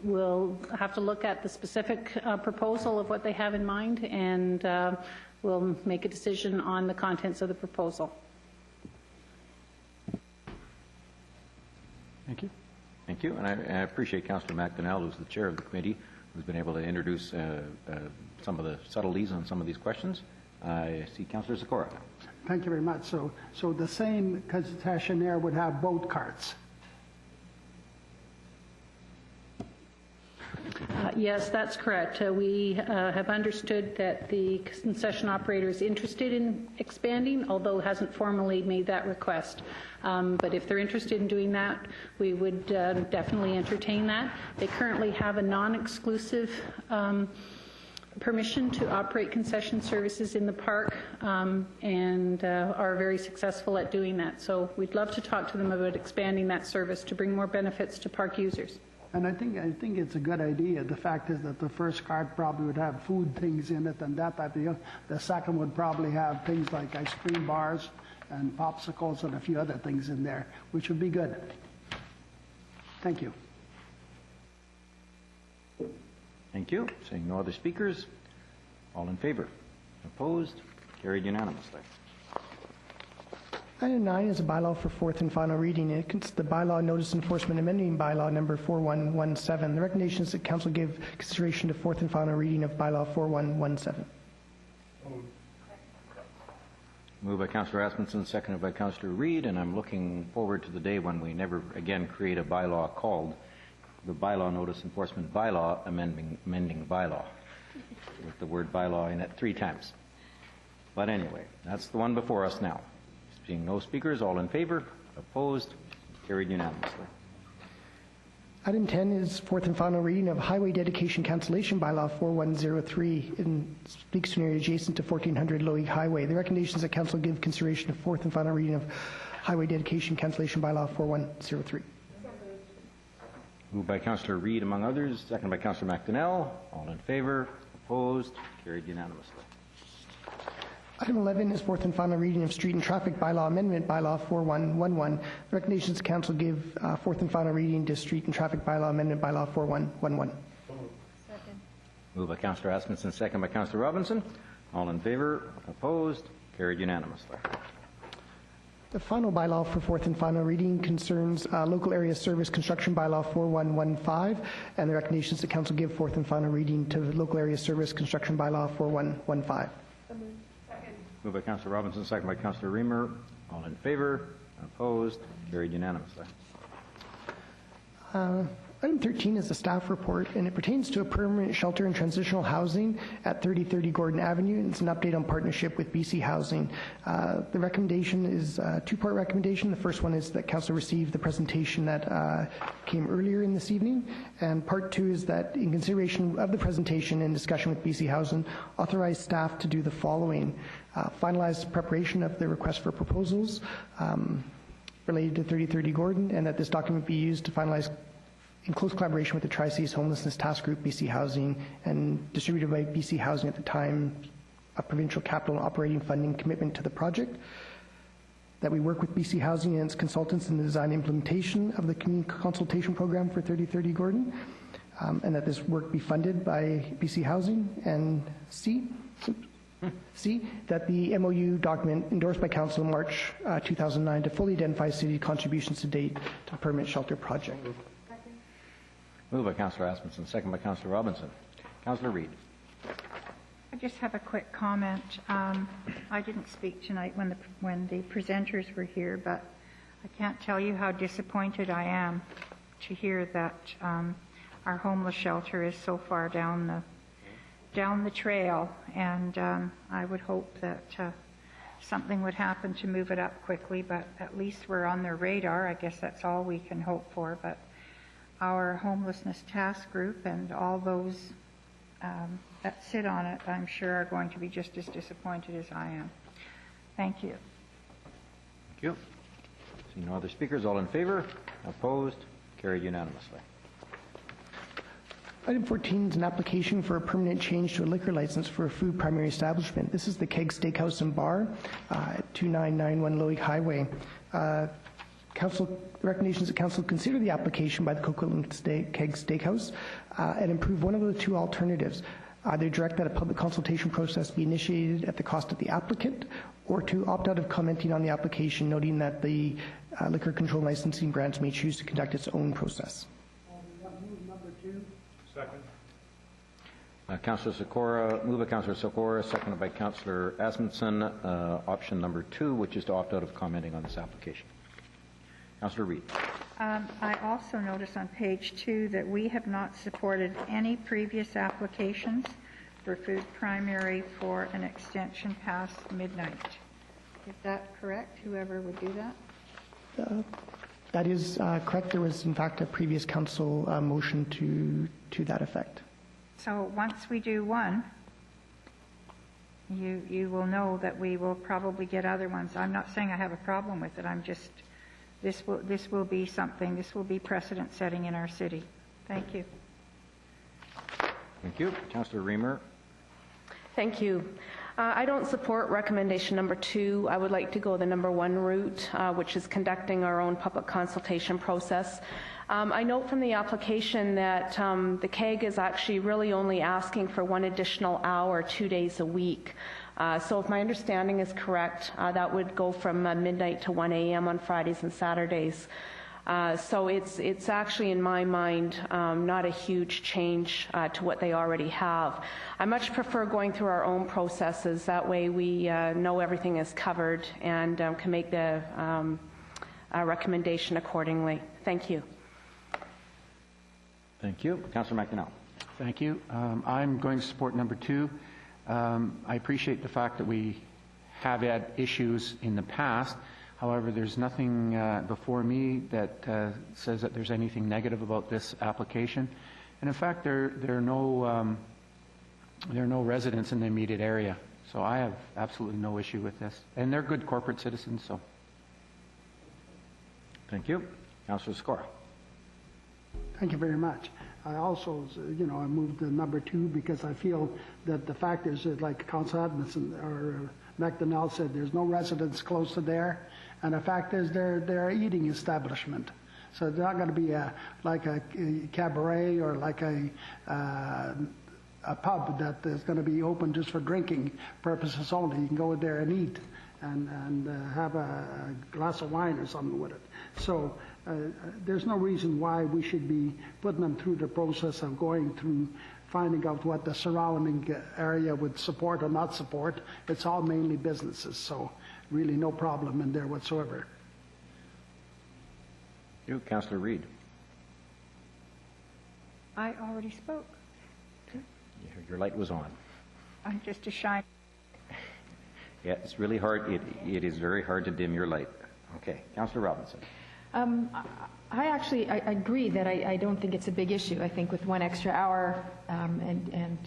We'll have to look at the specific proposal of what they have in mind, and we'll make a decision on the contents of the proposal. Thank you. Thank you. And I appreciate Councillor McDonnell, who's the chair of the committee, who's been able to introduce some of the subtleties on some of these questions. I see Councillor Sikora. Thank you very much. So the same concessionaire would have both carts? Yes, that's correct. We have understood that the concession operator is interested in expanding, although hasn't formally made that request. But if they're interested in doing that, we would definitely entertain that. They currently have a non-exclusive permission to operate concession services in the park and are very successful at doing that. So we'd love to talk to them about expanding that service to bring more benefits to park users. And I think it's a good idea. The fact is that the first cart probably would have food things in it and that type of thing. The second would probably have things like ice cream bars and popsicles and a few other things in there, which would be good. Thank you. Thank you. Seeing no other speakers, all in favor? Opposed? Carried unanimously. Item 9 is a bylaw for fourth and final reading. It's the bylaw notice enforcement amending bylaw number 4117. The recommendation is that council give consideration to fourth and final reading of bylaw 4117. Moved by Councillor Asmundson, seconded by Councillor Reid, and I'm looking forward to the day when we never again create a bylaw called the bylaw notice enforcement bylaw amending bylaw, with the word bylaw in it 3 times. But anyway, that's the one before us now. Seeing no speakers, all in favor, opposed, carried unanimously. Item 10 is fourth and final reading of highway dedication cancellation bylaw 4103 and speaks to an area adjacent to 1400 Lougheed Highway. The recommendation is that council give consideration to fourth and final reading of highway dedication cancellation bylaw 4103. Moved by Councillor Reid, among others, seconded by Councillor McDonnell. All in favor, opposed, carried unanimously. Item 11 is fourth and final reading of street and traffic bylaw amendment bylaw 4111. The recommendations council give fourth and final reading to street and traffic bylaw amendment bylaw 4111. Second. Moved by Councillor Asmundson, seconded by Councillor Robinson. All in favor, opposed, carried unanimously. The final bylaw for fourth and final reading concerns local area service construction bylaw 4115, and the recommendations that council give fourth and final reading to local area service construction bylaw 4115. Moved by Councillor Robinson, second by Councillor Reamer. All in favor, opposed, carried unanimously. Item 13 is a staff report, and it pertains to a permanent shelter and transitional housing at 3030 Gordon Avenue, and it's an update on partnership with BC Housing. The recommendation is a 2-part recommendation. The first one is that council receive the presentation that came earlier in this evening, and part 2 is that in consideration of the presentation and discussion with BC Housing, authorize staff to do the following. Finalize the preparation of the request for proposals related to 3030 Gordon, and that this document be used to finalize in close collaboration with the Tri-Cities Homelessness Task Group, BC Housing, and distributed by BC Housing at the time of provincial capital and operating funding commitment to the project. That we work with BC Housing and its consultants in the design and implementation of the community consultation program for 3030 Gordon, and that this work be funded by BC Housing. And C, that the MOU document endorsed by Council in March 2009 to fully identify city contributions to date to the permanent shelter project. Moved by Councillor Asmundson, second by Councillor Robinson. Councillor Reid. I just have a quick comment. I didn't speak tonight when the presenters were here, but I can't tell you how disappointed I am to hear that our homeless shelter is so far down the trail, and I would hope that something would happen to move it up quickly, but at least we're on their radar. I guess that's all we can hope for, but our homelessness task group and all those that sit on it, I'm sure, are going to be just as disappointed as I am. Thank you. Thank you. See no other speakers. All in favor? Opposed? Carried unanimously. Item 14 is an application for a permanent change to a liquor license for a food primary establishment. This is the Keg Steakhouse and Bar at 2991 Lougheed Highway. Council recommendations that council consider the application by the Coquitlam Keg Steakhouse and improve one of the 2 alternatives. Either direct that a public consultation process be initiated at the cost of the applicant, or to opt out of commenting on the application, noting that the liquor control licensing branch may choose to conduct its own process. Number 2. Second. Councillor Sikora, moved by Councillor Sikora, seconded by Councillor Asmundson. Option number 2, which is to opt out of commenting on this application. Councillor Reid. I also notice on page 2 that we have not supported any previous applications for food primary for an extension past midnight. Is that correct, whoever would do that? That is correct. There was, in fact, a previous council motion to that effect. So once we do one, you will know that we will probably get other ones. I'm not saying I have a problem with it. I'm just, this will be something, this will be precedent setting in our city. Thank you. Thank you. Councillor Reamer. Thank you. I don't support recommendation number 2. I would like to go the number 1 route, which is conducting our own public consultation process. I note from the application that the KEG is actually really only asking for 1 additional hour, 2 days a week. So if my understanding is correct, that would go from midnight to 1 a.m. on Fridays and Saturdays. So it's actually, in my mind, not a huge change to what they already have. I much prefer going through our own processes. That way we know everything is covered and can make the recommendation accordingly. Thank you. Thank you. Councillor McDonnell. Thank you. I'm going to support number 2. I appreciate the fact that we have had issues in the past. However, there's nothing before me that says that there's anything negative about this application. And in fact, there are no residents in the immediate area. So I have absolutely no issue with this. And they're good corporate citizens, so. Thank you. Councillor Skora. Thank you very much. I also, I moved to number 2 because I feel that the fact is that, like Councillor Edmondson or McDonnell said, there's no residents close to there, and the fact is they're an eating establishment. So it's not going to be like a cabaret or like a pub that is going to be open just for drinking purposes only. You can go there and eat and have a glass of wine or something with it. So there's no reason why we should be putting them through the process of going through finding out what the surrounding area would support or not support. It's all mainly businesses, so really no problem in there whatsoever. You, Councillor Reid. I already spoke. Your light was on. I'm just a shy. Yeah, it's really hard. It is very hard to dim your light. Okay, Councillor Robinson. I agree that I don't think it's a big issue. I think with 1 extra hour, and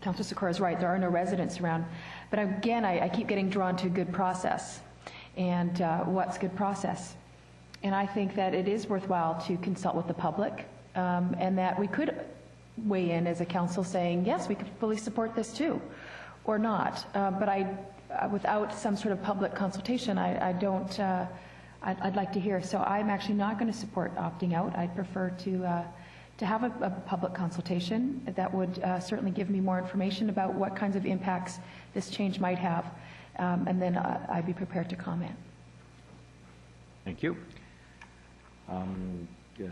Councillor Sikora is right, there are no residents around. But again, I keep getting drawn to good process. And what's good process? And I think that it is worthwhile to consult with the public, and that we could weigh in as a council saying, yes, we could fully support this too, or not. But without some sort of public consultation, I'd like to hear. So I'm actually not going to support opting out. I'd prefer to have a public consultation that would certainly give me more information about what kinds of impacts this change might have, and then I'd be prepared to comment. Thank you.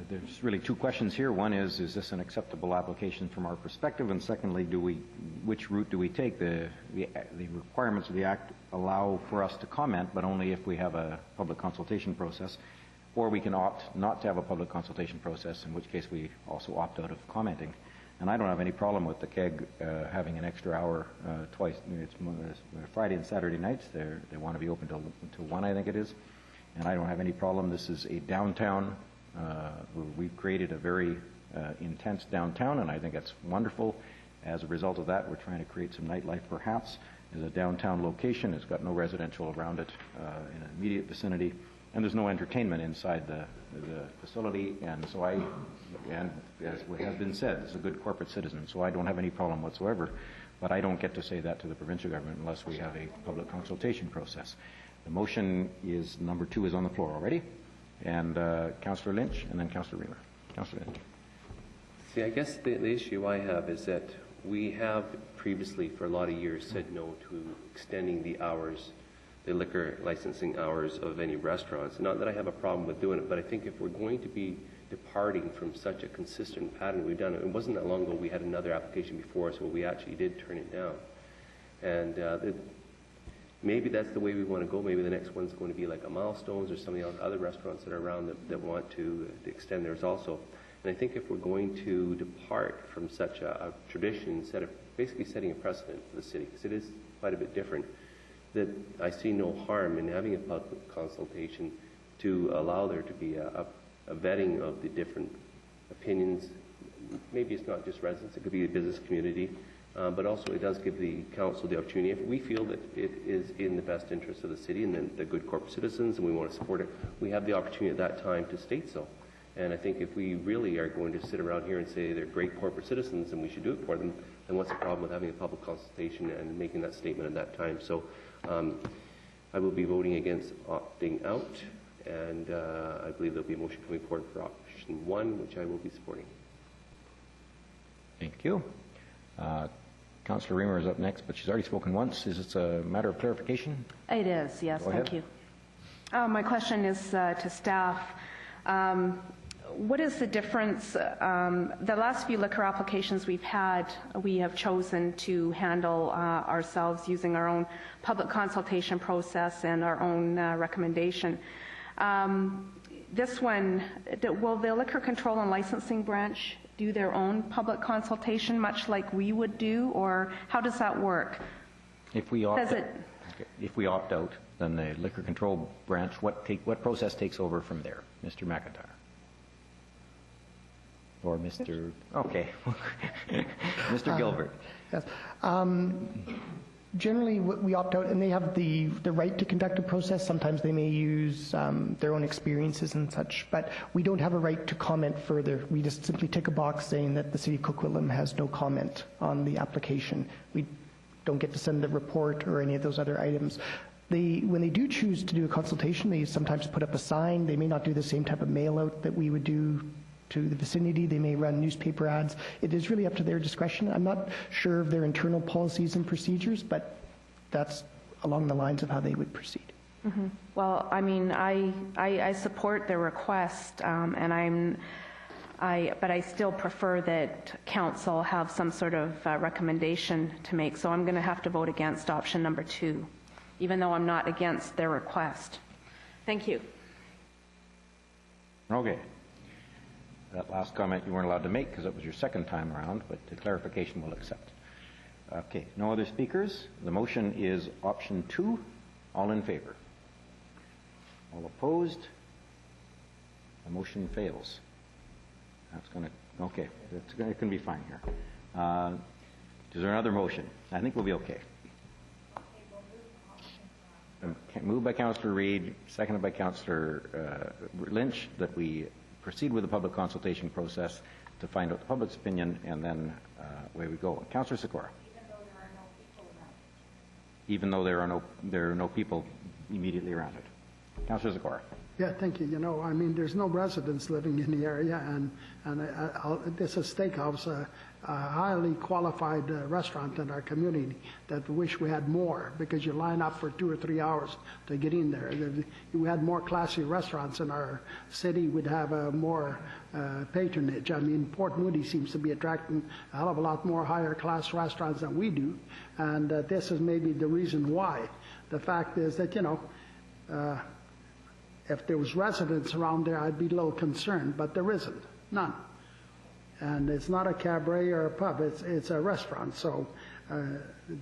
There's really 2 questions here. One is this an acceptable application from our perspective? And secondly, which route do we take? The requirements of the Act allow for us to comment, but only if we have a public consultation process, or we can opt not to have a public consultation process, in which case we also opt out of commenting. And I don't have any problem with the KEG having an extra hour twice. It's Friday and Saturday nights. They want to be open till 1, I think it is. And I don't have any problem. This is a downtown. We've created a very intense downtown, and I think that's wonderful. As a result of that, we're trying to create some nightlife, perhaps. It's a downtown location. It's got no residential around it in an immediate vicinity, and there's no entertainment inside the facility. And so and as has been said, it's a good corporate citizen, so I don't have any problem whatsoever. But I don't get to say that to the provincial government unless we have a public consultation process. The motion is, number 2 is on the floor already. And Councillor Lynch, and then Councillor Reamer. Councillor Lynch. See, I guess the issue I have is that we have previously, for a lot of years, said no to extending the hours, the liquor licensing hours of any restaurants. Not that I have a problem with doing it, but I think if we're going to be departing from such a consistent pattern we've done, it wasn't that long ago we had another application before us where we actually did turn it down. And maybe that's the way we want to go. Maybe the next one's going to be like a Milestones or some of the other restaurants that are around that want to extend theirs also. And I think if we're going to depart from such a tradition, basically setting a precedent for the city, because it is quite a bit different, that I see no harm in having a public consultation to allow there to be a vetting of the different opinions. Maybe it's not just residents, it could be the business community. But also it does give the council the opportunity, if we feel that it is in the best interest of the city and then the good corporate citizens and we want to support it, we have the opportunity at that time to state so. And I think if we really are going to sit around here and say they're great corporate citizens and we should do it for them, then what's the problem with having a public consultation and making that statement at that time? So I will be voting against opting out, and I believe there'll be a motion coming forward for option 1, which I will be supporting. Thank you. Councillor Remer is up next, but she's already spoken once. Is it a matter of clarification? It is, yes, Go ahead. thank you. My question is to staff. What is the difference? The last few liquor applications we've had, we have chosen to handle ourselves using our own public consultation process and our own recommendation. This one, will the Liquor Control and Licensing Branch do their own public consultation, much like we would do, or how does that work? If we opt out, then the Liquor Control Branch, what process takes over from there? Mr. McIntyre? Or Mr. Okay. Mr. Gilbert. Yes. Generally, we opt out, and they have the right to conduct a process. Sometimes they may use their own experiences and such, but we don't have a right to comment further. We just simply tick a box saying that the City of Coquitlam has no comment on the application. We don't get to send the report or any of those other items. When they do choose to do a consultation, they sometimes put up a sign. They may not do the same type of mail out that we would do to the vicinity. They may run newspaper ads. It is really up to their discretion. I'm not sure of their internal policies and procedures, but that's along the lines of how they would proceed. Mm-hmm. Well, I mean, I support their request, but I still prefer that council have some sort of recommendation to make. So I'm going to have to vote against option number 2, even though I'm not against their request. Thank you. Okay. That last comment you weren't allowed to make because it was your second time around, but the clarification we'll accept. Okay, no other speakers. The motion is option 2. All in favor? All opposed? The motion fails. That's going to, okay, it can be fine here. Is there another motion? I think we'll be okay. Moved by Councillor Reid, seconded by Councillor Lynch, that we proceed with the public consultation process to find out the public's opinion, and then away we go. Councillor Sikora. Even though there are no people immediately around it. Councillor Sikora. Yeah, thank you. You know, I mean, there's no residents living in the area, and this is Steakhouse, a highly qualified restaurant in our community that we wish we had more, because you line up for 2 or 3 hours to get in there. If we had more classy restaurants in our city, we'd have more patronage. I mean, Port Moody seems to be attracting a hell of a lot more higher class restaurants than we do, and this is maybe the reason why. The fact is that, you know, if there was residents around there, I'd be a little concerned, but there isn't, none. And it's not a cabaret or a pub, it's a restaurant. So,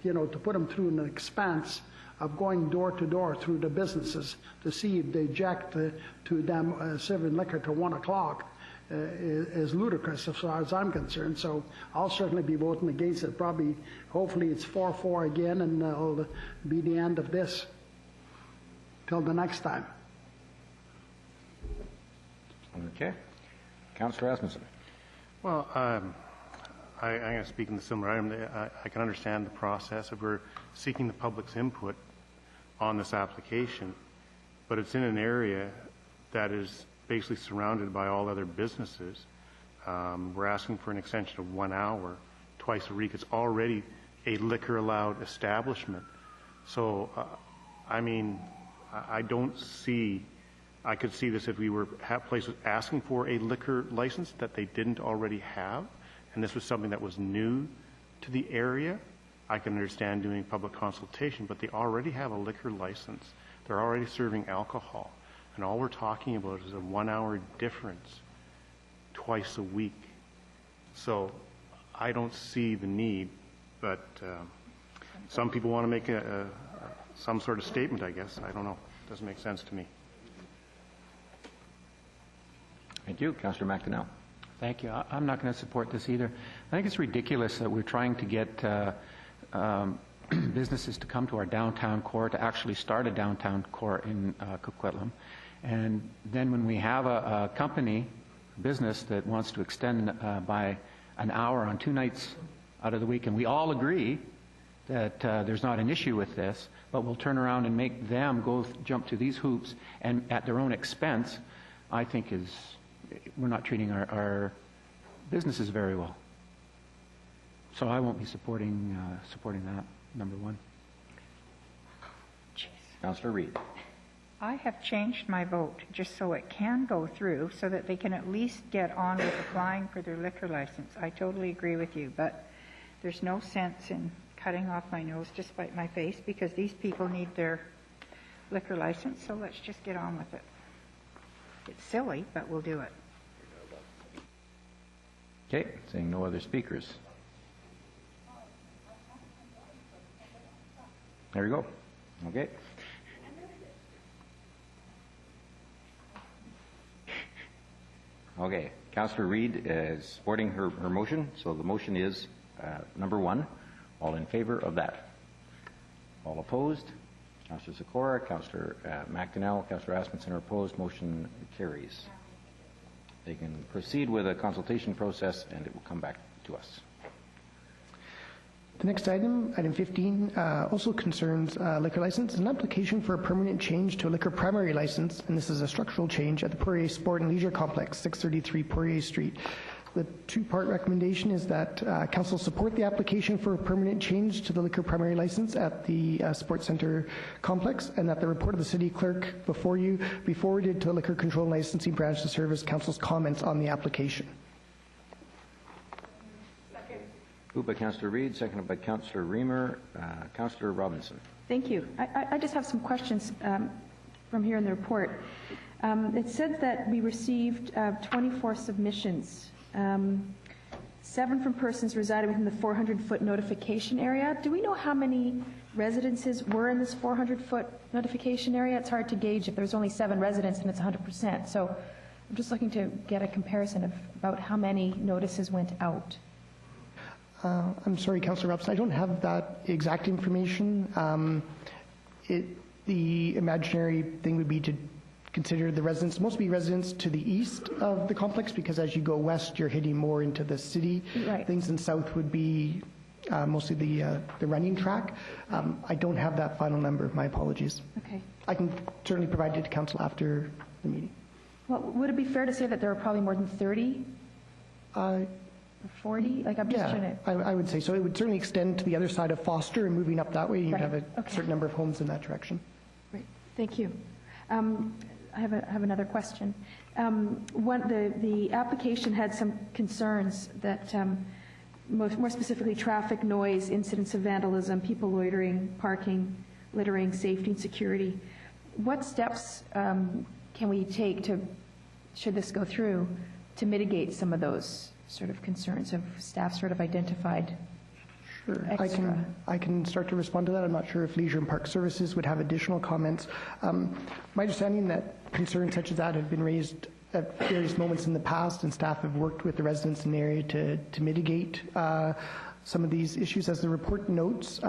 you know, to put them through an expense of going door to door through the businesses to see if they object to them serving liquor till 1 o'clock is ludicrous as far as I'm concerned. So I'll certainly be voting against it. Probably, hopefully it's 4-4 again, and it'll be the end of this till the next time. Okay. Councillor Rasmussen. Well, I'm going to speak in the similar item. I can understand the process if we're seeking the public's input on this application, but it's in an area that is basically surrounded by all other businesses. We're asking for an extension of 1 hour twice a week. It's already a liquor-allowed establishment. So, I mean, I don't see... I could see this if we were places asking for a liquor license that they didn't already have, and this was something that was new to the area. I can understand doing public consultation, but they already have a liquor license. They're already serving alcohol, and all we're talking about is a 1 hour difference twice a week. So I don't see the need, but some people want to make some sort of statement, I guess. I don't know. It doesn't make sense to me. Thank you. Councillor McDonnell. Thank you. I'm not going to support this either. I think it's ridiculous that we're trying to get businesses to come to our downtown core, to actually start a downtown core in Coquitlam. And then when we have a company, business that wants to extend by an hour on 2 nights out of the week, and we all agree that there's not an issue with this, but we'll turn around and make them go jump to these hoops and at their own expense, I think we're not treating our businesses very well. So I won't be supporting that, number one. Councillor Reid. I have changed my vote just so it can go through so that they can at least get on with applying for their liquor license. I totally agree with you, but there's no sense in cutting off my nose to spite my face because these people need their liquor license, so let's just get on with it. It's silly, but we'll do it. Okay, seeing no other speakers. There we go. Okay. Okay, Councillor Reid is supporting her motion, so the motion is number one. All in favor of that? All opposed? Councillor Sikora, Councillor McDonnell, Councillor Asmussen are opposed. Motion carries. They can proceed with a consultation process and it will come back to us. The next item, item 15, also concerns liquor license. An application for a permanent change to a liquor primary license, and this is a structural change at the Poirier Sport and Leisure Complex, 633 Poirier Street. The two-part recommendation is that council support the application for a permanent change to the liquor primary license at the Sports Centre complex, and that the report of the city clerk before you be forwarded to the Liquor Control and Licensing Branch to serve as council's comments on the application. Moved by Councillor Reid, seconded by Councillor Reamer. Councillor Robinson. Thank you. I just have some questions from here in the report. It said that we received 24 submissions, 7 from persons residing within the 400-foot notification area. Do we know how many residences were in this 400-foot notification area? It's hard to gauge if there's only 7 residents and it's 100%. So I'm just looking to get a comparison of about how many notices went out. I'm sorry, Councillor Robson, I don't have that exact information. The imaginary thing would be to consider the residents, mostly residents to the east of the complex, because as you go west, you're hitting more into the city. Right. Things in south would be mostly the running track. I don't have that final number. My apologies. Okay. I can certainly provide it to council after the meeting. Well, would it be fair to say that there are probably more than 30? 40? Like, I'm just trying to... I would say so. It would certainly extend to the other side of Foster and moving up that way. You'd Right. have a certain number of homes in that direction. Great. Thank you. I have another question. The application had some concerns that, more specifically, traffic, noise, incidents of vandalism, people loitering, parking, littering, safety, and security. What steps can we take to, should this go through, to mitigate some of those sort of concerns? Have staff sort of identified Sure. extra? I can start to respond to that. I'm not sure if Leisure and Park Services would have additional comments. My understanding that concerns such as that have been raised at various moments in the past, and staff have worked with the residents in the area to mitigate some of these issues. As the report notes,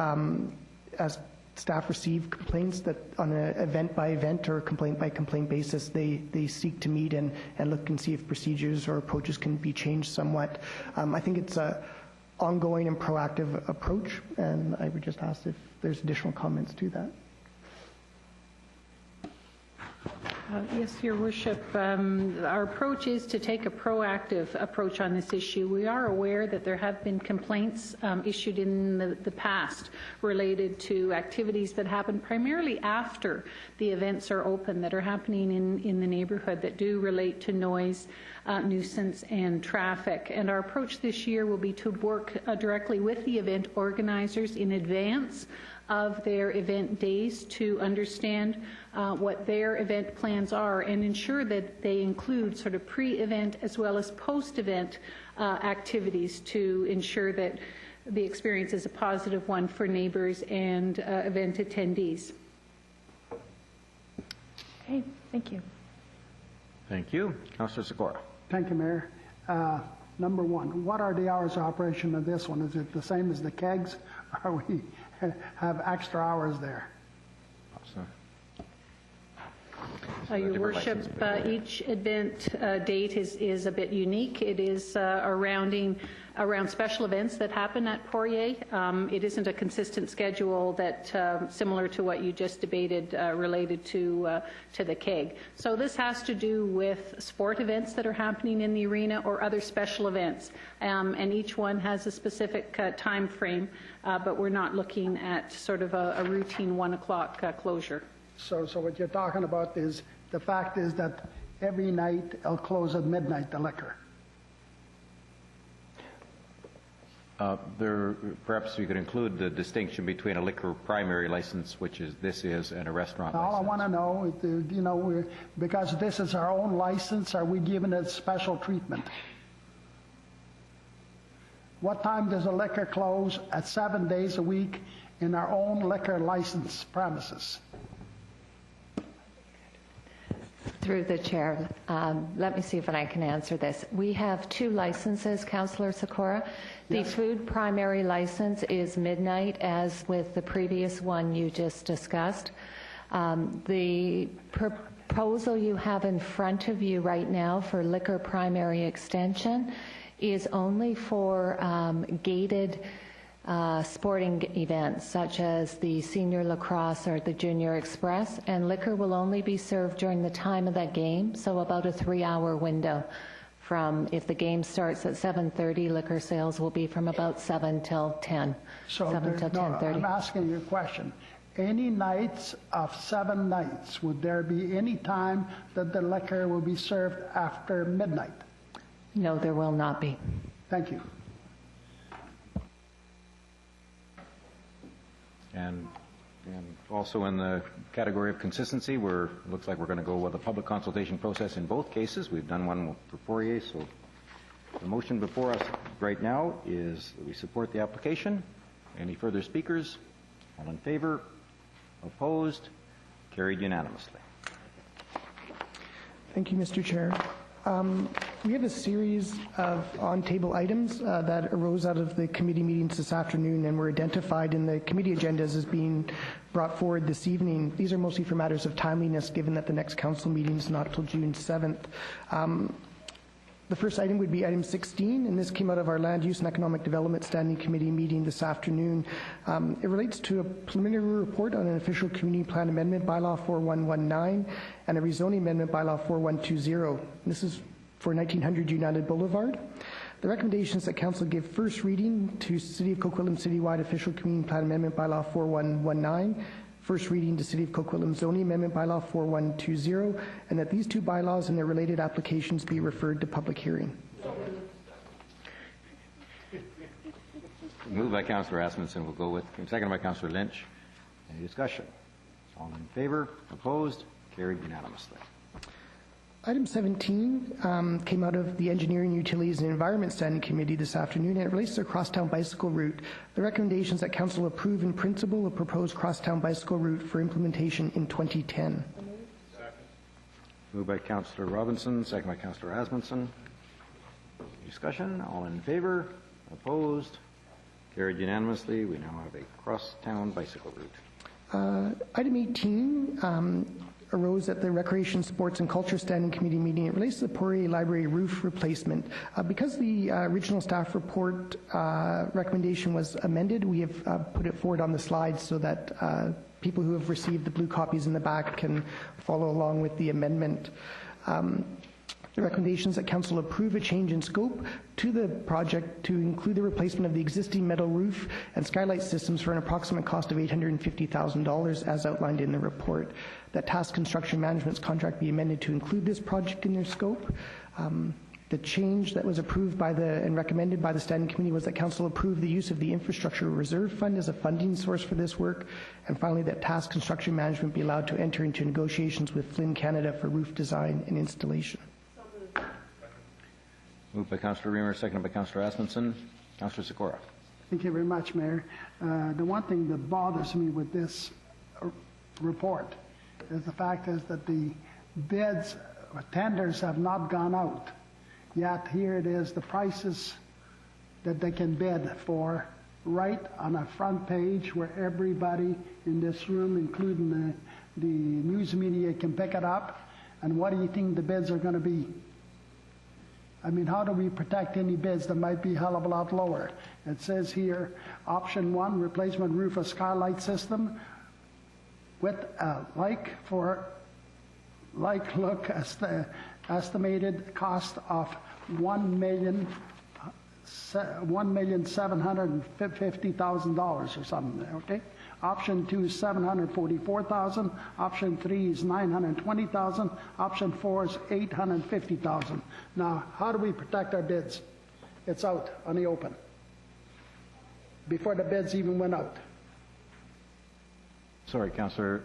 as staff receive complaints that on an event-by-event or complaint-by-complaint basis, they seek to meet and look and see if procedures or approaches can be changed somewhat. I think it's a ongoing and proactive approach, and I would just ask if there's additional comments to that. Yes, Your Worship. Our approach is to take a proactive approach on this issue. We are aware that there have been complaints issued in the past related to activities that happen primarily after the events are open, that are happening in the neighborhood, that do relate to noise, nuisance, and traffic. And our approach this year will be to work directly with the event organizers in advance of their event days to understand what their event plans are and ensure that they include sort of pre-event as well as post-event activities to ensure that the experience is a positive one for neighbors and event attendees. Okay, thank you. Thank you. Councillor Sikora. Thank you, Mayor. Number one, what are the hours of operation of this one? Is it the same as the kegs, or we have extra hours there? Your Worship, each event date is a bit unique. It is around special events that happen at Poirier. It isn't a consistent schedule that similar to what you just debated related to the keg. So this has to do with sport events that are happening in the arena or other special events, and each one has a specific time frame, but we're not looking at sort of a routine 1 o'clock closure. So what you're talking about is, the fact is that every night it'll close at midnight, the liquor. Perhaps we could include the distinction between a liquor primary license, which is and a restaurant All license. I want to know, because this is our own license, are we giving it special treatment? What time does a liquor close at 7 days a week in our own liquor license premises? Through the chair, let me see if I can answer this. We have 2 licenses, Councillor Sikora. The food primary license is midnight, as with the previous one you just discussed. The proposal you have in front of you right now for liquor primary extension is only for gated sporting events such as the senior lacrosse or the junior express, and liquor will only be served during the time of that game, so about a 3-hour window. From if the game starts at 7:30, liquor sales will be from about 7 till 10. So 7 till 10:30. I'm asking you a question. Any nights of 7 nights, would there be any time that the liquor will be served after midnight? No, there will not be. Thank you. And also in the category of consistency, looks like we're going to go with a public consultation process in both cases. We've done one for Poirier, so the motion before us right now is that we support the application. Any further speakers? All in favor? Opposed? Carried unanimously. Thank you, Mr. Chair. We have a series of on-table items that arose out of the committee meetings this afternoon and were identified in the committee agendas as being brought forward this evening. These are mostly for matters of timeliness, given that the next council meeting is not until June 7th. The first item would be item 16, and this came out of our Land Use and Economic Development Standing Committee meeting this afternoon. It relates to a preliminary report on an official community plan amendment, Bylaw 4119, and a rezoning amendment, Bylaw 4120. This is for 1900 United Boulevard. The recommendation is that Council give first reading to City of Coquitlam Citywide Official Community Plan Amendment, Bylaw 4119, first reading to City of Coquitlam Zoning Amendment Bylaw 4120, and that these 2 bylaws and their related applications be referred to public hearing. Moved by Councillor Asmussen. We'll go with, seconded by Councillor Lynch. Any discussion? All in favor? Opposed? Carried unanimously. Item 17 came out of the Engineering, Utilities and Environment Standing Committee this afternoon, and it relates to a crosstown bicycle route. The recommendation is that Council approve in principle a proposed crosstown bicycle route for implementation in 2010. Moved by Councillor Robinson, second by Councillor Asmussen. Discussion? All in favor? Opposed? Carried unanimously. We now have a crosstown bicycle route. Item 18 arose at the Recreation, Sports and Culture Standing Committee meeting. It relates to the Poirier Library roof replacement. Because the original staff report recommendation was amended, we have put it forward on the slides so that people who have received the blue copies in the back can follow along with the amendment. The recommendation is that Council approve a change in scope to the project to include the replacement of the existing metal roof and skylight systems for an approximate cost of $850,000 as outlined in the report. That Task Construction Management's contract be amended to include this project in their scope. The change that was approved by and recommended by the Standing Committee was that Council approve the use of the Infrastructure Reserve Fund as a funding source for this work. And finally, that Task Construction Management be allowed to enter into negotiations with Flynn Canada for roof design and installation. Moved by Councillor Reamer, seconded by Councillor Asmussen. Councillor Sikora. Thank you very much, Mayor. The one thing that bothers me with this report is the fact is that the bids or tenders have not gone out. Yet here it is, the prices that they can bid for right on a front page where everybody in this room, including the news media can pick it up, and what do you think the bids are going to be? I mean, how do we protect any bids that might be a hell of a lot lower? It says here, option 1, replacement roof of skylight system with estimated cost of $1,750,000 or something, okay? Option 2 is $744,000. Option 3 is $920,000. Option 4 is $850,000. Now, how do we protect our bids? It's out on the open before the bids even went out. Sorry, Councillor,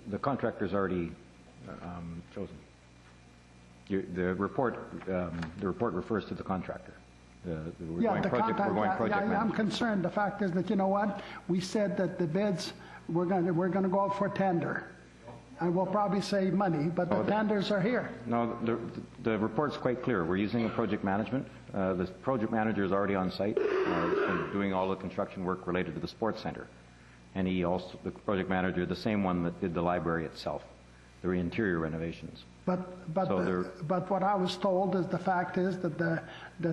the contractor's already chosen. The report refers to the contractor. We're going project I'm management. concerned. The fact is that, you know what, we said that the bids, we're going to go out for tender. And we'll probably save money, but the tenders are here. No, the report's quite clear. We're using a project management. The project manager is already on site, doing all the construction work related to the sports center. And he also, the project manager, the same one that did the library itself, the interior renovations. But what I was told is the fact is that the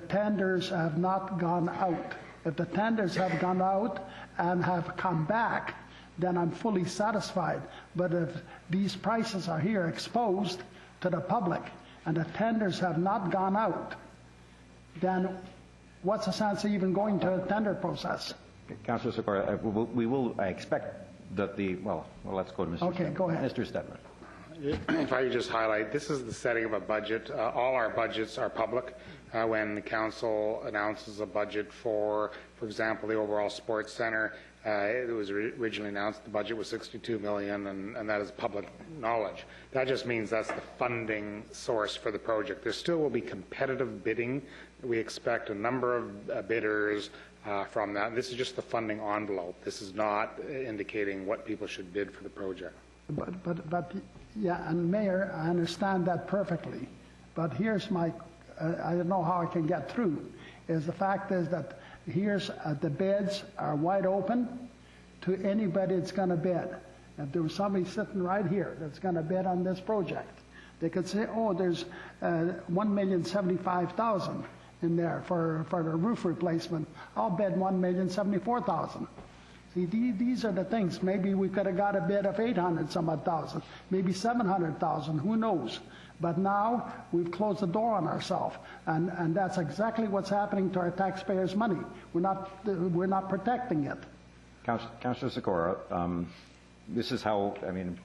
tenders have not gone out. If the tenders have gone out and have come back, then I'm fully satisfied. But if these prices are here exposed to the public and the tenders have not gone out, then what's the sense of even going to a tender process? Councillor Sikora, I expect that well, let's go to Mr. Okay, Stedman. go ahead. Mr. Stedman. If I could just highlight, this is the setting of a budget. All our budgets are public. When the council announces a budget for example, the overall sports center, it was originally announced the budget was $62 million, and that is public knowledge. That just means that's the funding source for the project. There still will be competitive bidding. We expect a number of bidders from that. This is just the funding envelope. This is not indicating what people should bid for the project. But yeah, and Mayor, I understand that perfectly. But here's my, I don't know how I can get through, is the fact is that here's, the bids are wide open to anybody that's going to bid. If there was somebody sitting right here that's going to bid on this project, they could say, oh, there's $1,075,000 in there for the roof replacement. I'll bid $1,074,000. See, these are the things. Maybe we could have got a bid of 800 some odd thousand, maybe 700,000, who knows? But now we've closed the door on ourselves, and that's exactly what's happening to our taxpayers' money. We're not protecting it. Councillor Sikora, this is how, I mean,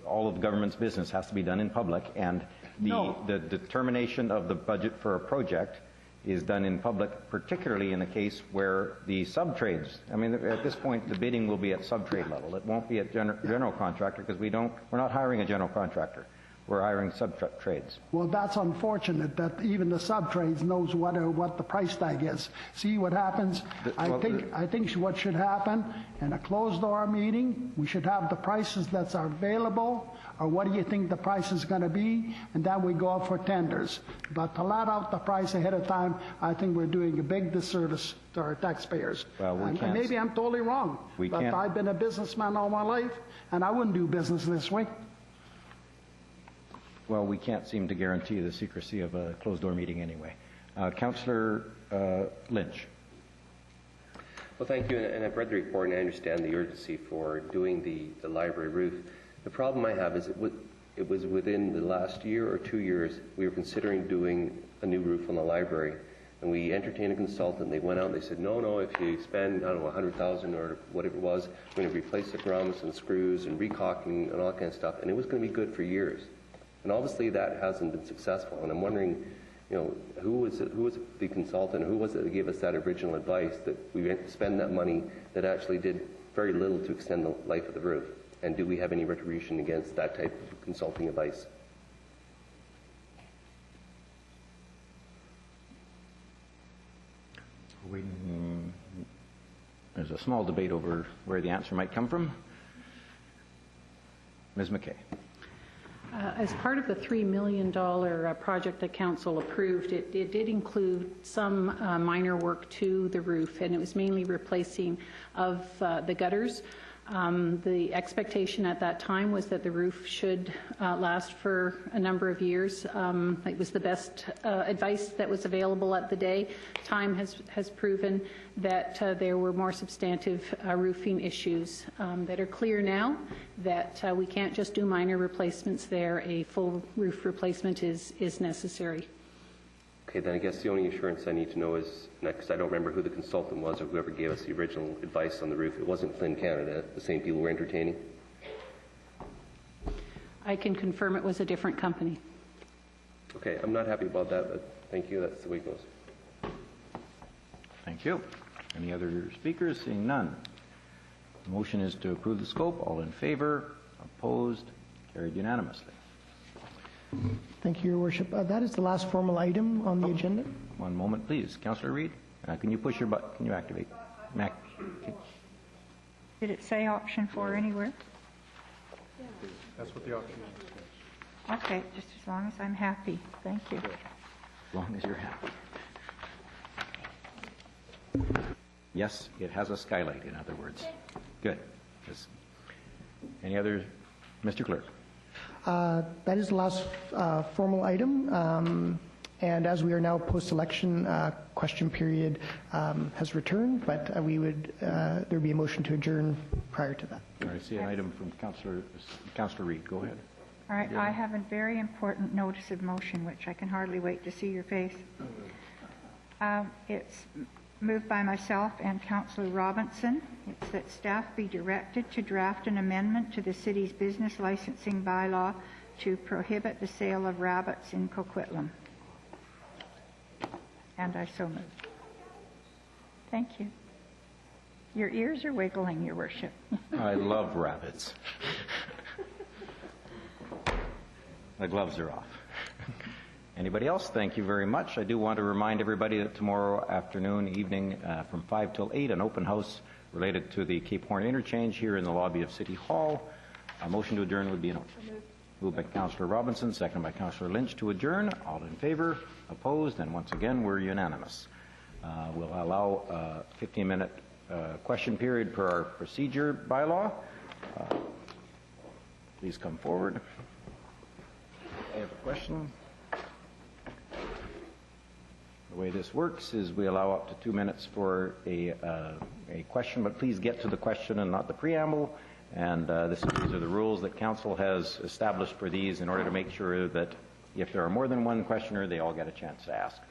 all of the government's business has to be done in public, and the determination of the budget for a project is done in public, particularly in the case where the sub-trades, I mean, at this point, the bidding will be at sub-trade level. It won't be at general contractor, because we're not hiring a general contractor. We're hiring sub-trades. Well, that's unfortunate that even the sub-trades knows what the price tag is. See what happens? I think what should happen in a closed-door meeting, we should have the prices that's available, or what do you think the price is going to be, and then we go out for tenders. But to let out the price ahead of time, I think we're doing a big disservice to our taxpayers. Well, and maybe I'm totally wrong, but I've been a businessman all my life, and I wouldn't do business this way. Well, we can't seem to guarantee the secrecy of a closed-door meeting anyway. Councillor Lynch. Well, thank you, and I've read the report, and I understand the urgency for doing the library roof. The problem I have is it was within the last year or 2 years we were considering doing a new roof on the library, and we entertained a consultant. They went out and they said, no, if you spend, I don't know, 100,000 or whatever it was, we're going to replace the grommets and screws and recaulking and all that kind of stuff, and it was going to be good for years. And obviously that hasn't been successful, and I'm wondering, you know, who was the consultant, who was it that gave us that original advice that we spend that money that actually did very little to extend the life of the roof? And do we have any retribution against that type of consulting advice? There's a small debate over where the answer might come from. Ms. McKay. As part of the $3 million project that Council approved, it did include some minor work to the roof, and it was mainly replacing of the gutters. The expectation at that time was that the roof should last for a number of years. It was the best advice that was available at the day. Time has proven that there were more substantive roofing issues that are clear now, that we can't just do minor replacements there. A full roof replacement is necessary. Okay, then I guess the only assurance I need to know is, because I don't remember who the consultant was or whoever gave us the original advice on the roof. It wasn't Flynn Canada, the same people we're entertaining? I can confirm it was a different company. Okay, I'm not happy about that, but thank you. That's the way it goes. Thank you. Any other speakers? Seeing none. The motion is to approve the scope. All in favor? Opposed? Carried unanimously. Thank you, Your Worship. That is the last formal item on the agenda. One moment, please. Councillor Reid, can you push your button? Can you activate? Did it say option 4 anywhere? That's what the option is. Okay, just as long as I'm happy. Thank you. As long as you're happy. Yes, it has a skylight, in other words. Good. Yes. Any other? Mr. Clerk. That is the last formal item, and as we are now post-election, question period has returned, but we would there would be a motion to adjourn prior to that. I see an item from Councillor Reid. Go ahead. All right, I have a very important notice of motion, which I can hardly wait to see your face. It's moved by myself and Councillor Robinson. It's that staff be directed to draft an amendment to the city's business licensing bylaw to prohibit the sale of rabbits in Coquitlam. And I so move. Thank you. Your ears are wiggling, Your Worship. I love rabbits. The gloves are off. Anybody else? Thank you very much. I do want to remind everybody that tomorrow afternoon, evening, from 5 till 8, an open house related to the Cape Horn interchange here in the lobby of City Hall. A motion to adjourn would be in order. Moved by Councillor Robinson, seconded by Councillor Lynch to adjourn. All in favor? Opposed? And once again, we're unanimous. We'll allow a 15-minute question period per our procedure bylaw. Please come forward. I have a question. The way this works is we allow up to 2 minutes for a question, but please get to the question and not the preamble. And these are the rules that Council has established for these in order to make sure that if there are more than one questioner, they all get a chance to ask.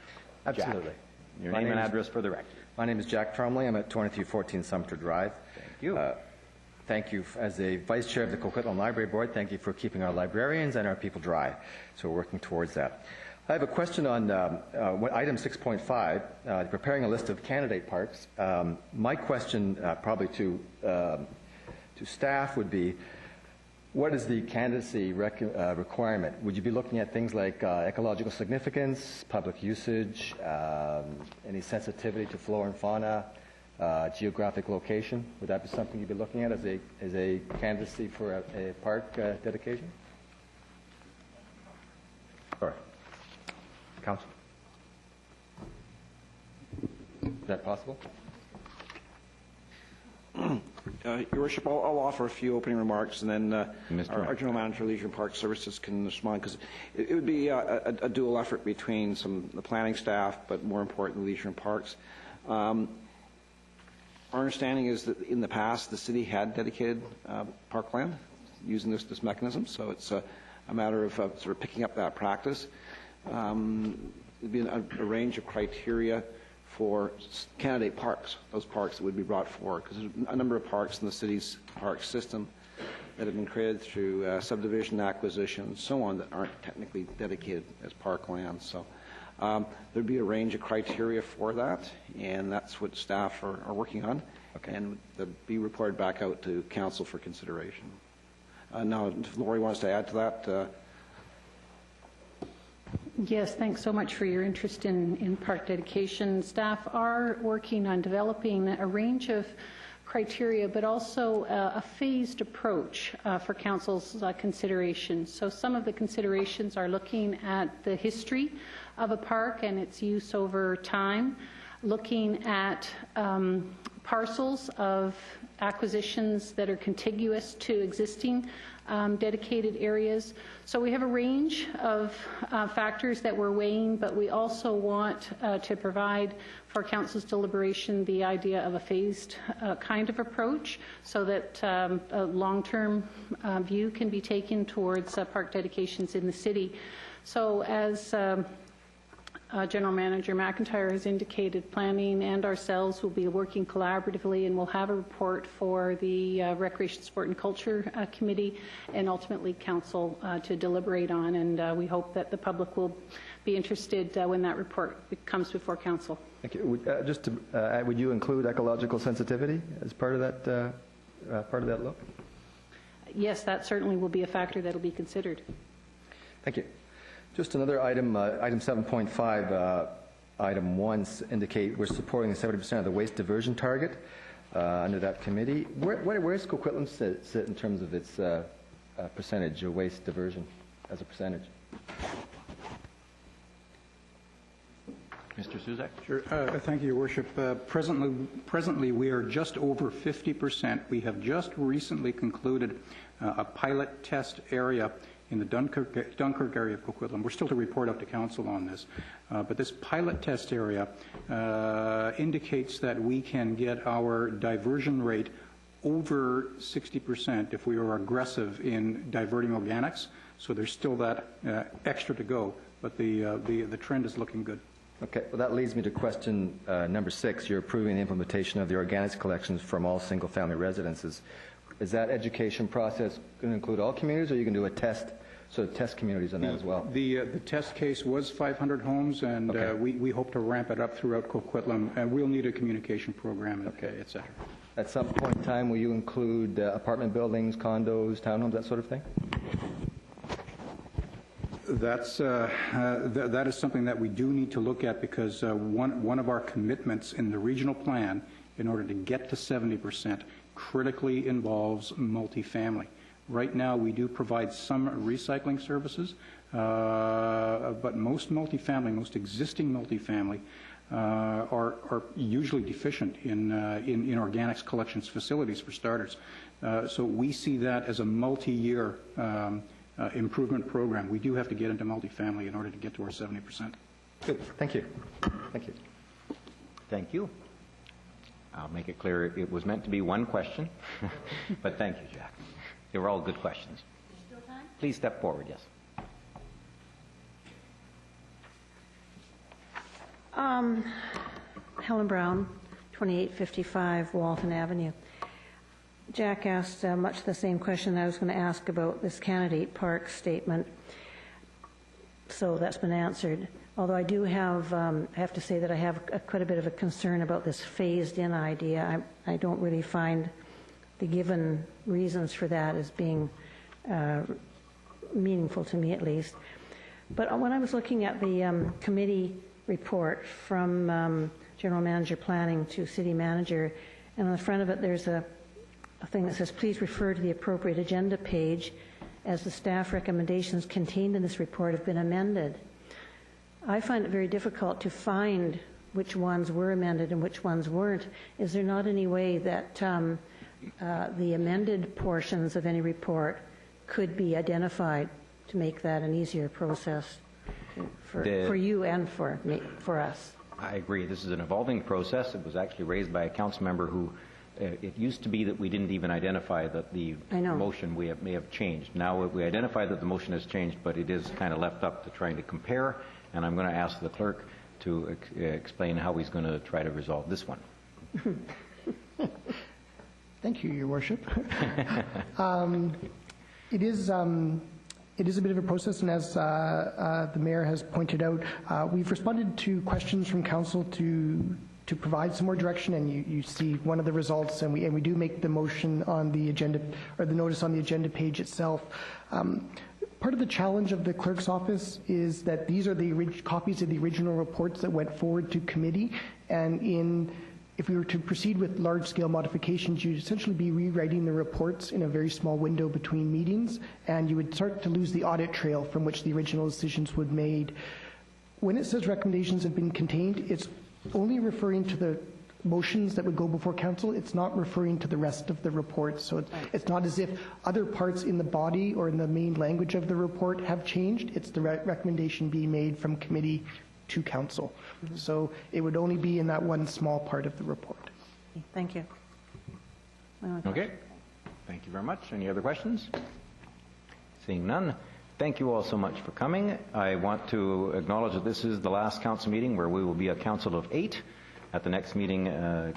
Absolutely. Jack, your name and address for the record. My name is Jack Tromley. I'm at 2314 Sumter Drive. Thank you. Thank you. As a Vice Chair of the Coquitlam Library Board, thank you for keeping our librarians and our people dry. So we're working towards that. I have a question on item 6.5, preparing a list of candidate parks. My question probably to staff would be, what is the candidacy requirement? Would you be looking at things like ecological significance, public usage, any sensitivity to flora and fauna, geographic location? Would that be something you'd be looking at as a candidacy for a park dedication? Sorry. Council. Is that possible? Your Worship, I'll offer a few opening remarks, and then our General Manager of Leisure and Park Services can respond, because it would be a dual effort between the planning staff, but more importantly, Leisure and Parks. Our understanding is that in the past, the city had dedicated parkland using this mechanism, so it's a matter of sort of picking up that practice. There'd be a range of criteria for candidate parks, those parks that would be brought forward, because there's a number of parks in the city's park system that have been created through subdivision acquisition and so on that aren't technically dedicated as parkland. So there'd be a range of criteria for that, and that's what staff are working on, and that'll be reported back out to Council for consideration. Now, if Lori wants to add to that. Yes, thanks so much for your interest in park dedication. Staff are working on developing a range of criteria, but also a phased approach for Council's consideration. So some of the considerations are looking at the history of a park and its use over time. looking at parcels of acquisitions that are contiguous to existing dedicated areas. So we have a range of factors that we're weighing, but we also want to provide for Council's deliberation the idea of a phased kind of approach so that a long-term view can be taken towards park dedications in the city. So as General Manager McIntyre has indicated, planning and ourselves will be working collaboratively, and we'll have a report for the Recreation, Sport and Culture Committee and ultimately Council to deliberate on, and we hope that the public will be interested when that report comes before Council. Thank you. Would you include ecological sensitivity as part of that look? Yes, that certainly will be a factor that will be considered. Thank you. Just another item, item 7.5, item 1 indicate we're supporting the 70% of the waste diversion target under that committee. Where does Coquitlam sit in terms of its percentage of waste diversion as a percentage? Mr. Suzak? Sure. Thank you, Your Worship. Presently, we are just over 50%. We have just recently concluded a pilot test area in the Dunkirk area of Coquitlam. We're still to report up to Council on this. But this pilot test area indicates that we can get our diversion rate over 60% if we are aggressive in diverting organics. So there's still that extra to go, but the trend is looking good. Okay, well that leads me to question number 6. You're approving the implementation of the organics collections from all single-family residences. Is that education process going to include all communities, or are you going to do a test, sort of test communities on that as well? The test case was 500 homes, and okay. We hope to ramp it up throughout Coquitlam, and we'll need a communication program, okay. et cetera. At some point in time, will you include apartment buildings, condos, townhomes, that sort of thing? That is something that we do need to look at, because one of our commitments in the regional plan, in order to get to 70%, critically involves multifamily. Right now, we do provide some recycling services, but most existing multifamily, are usually deficient in organics collections facilities, for starters. So we see that as a multi-year improvement program. We do have to get into multifamily in order to get to our 70%. Good. Thank you. Thank you. Thank you. I'll make it clear it was meant to be one question, but thank you, Jack. They were all good questions. Still time? Please step forward, yes. Helen Brown, 2855 Walton Avenue. Jack asked much the same question I was going to ask about this candidate park statement, so that's been answered. Although I do have, I have to say that I have quite a bit of a concern about this phased-in idea. I don't really find the given reasons for that as being meaningful to me, at least. But when I was looking at the committee report from General Manager Planning to City Manager, and on the front of it there's a thing that says, please refer to the appropriate agenda page as the staff recommendations contained in this report have been amended. I find it very difficult to find which ones were amended and which ones weren't. Is there not any way that the amended portions of any report could be identified to make that an easier process for you and for me, for us? I agree. This is an evolving process. It was actually raised by a council member who it used to be that we didn't even identify that the motion may have changed. Now we identify that the motion has changed, but it is kind of left up to trying to compare, and I'm going to ask the clerk to explain how he's going to try to resolve this one. Thank you, Your Worship. It is a bit of a process, and as the Mayor has pointed out, we've responded to questions from Council to provide some more direction, and you see one of the results, and we do make the motion on the agenda, or the notice on the agenda page itself. Part of the challenge of the clerk's office is that these are the copies of the original reports that went forward to committee, and if we were to proceed with large-scale modifications, you'd essentially be rewriting the reports in a very small window between meetings, and you would start to lose the audit trail from which the original decisions were made. When it says recommendations have been contained, it's only referring to the motions that would go before council. It's not referring to the rest of the report. So it's not as if other parts in the body or in the main language of the report have changed. It's the recommendation being made from committee to council. So it would only be in that one small part of the report. Thank you. Okay. Thank you very much. Any other questions? Seeing none, thank you all so much for coming. I want to acknowledge that this is the last council meeting where we will be a council of 8. At the next meeting,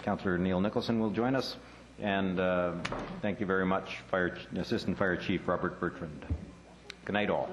Councillor Neil Nicholson will join us. And thank you very much, Assistant Fire Chief Robert Bertrand. Good night, all.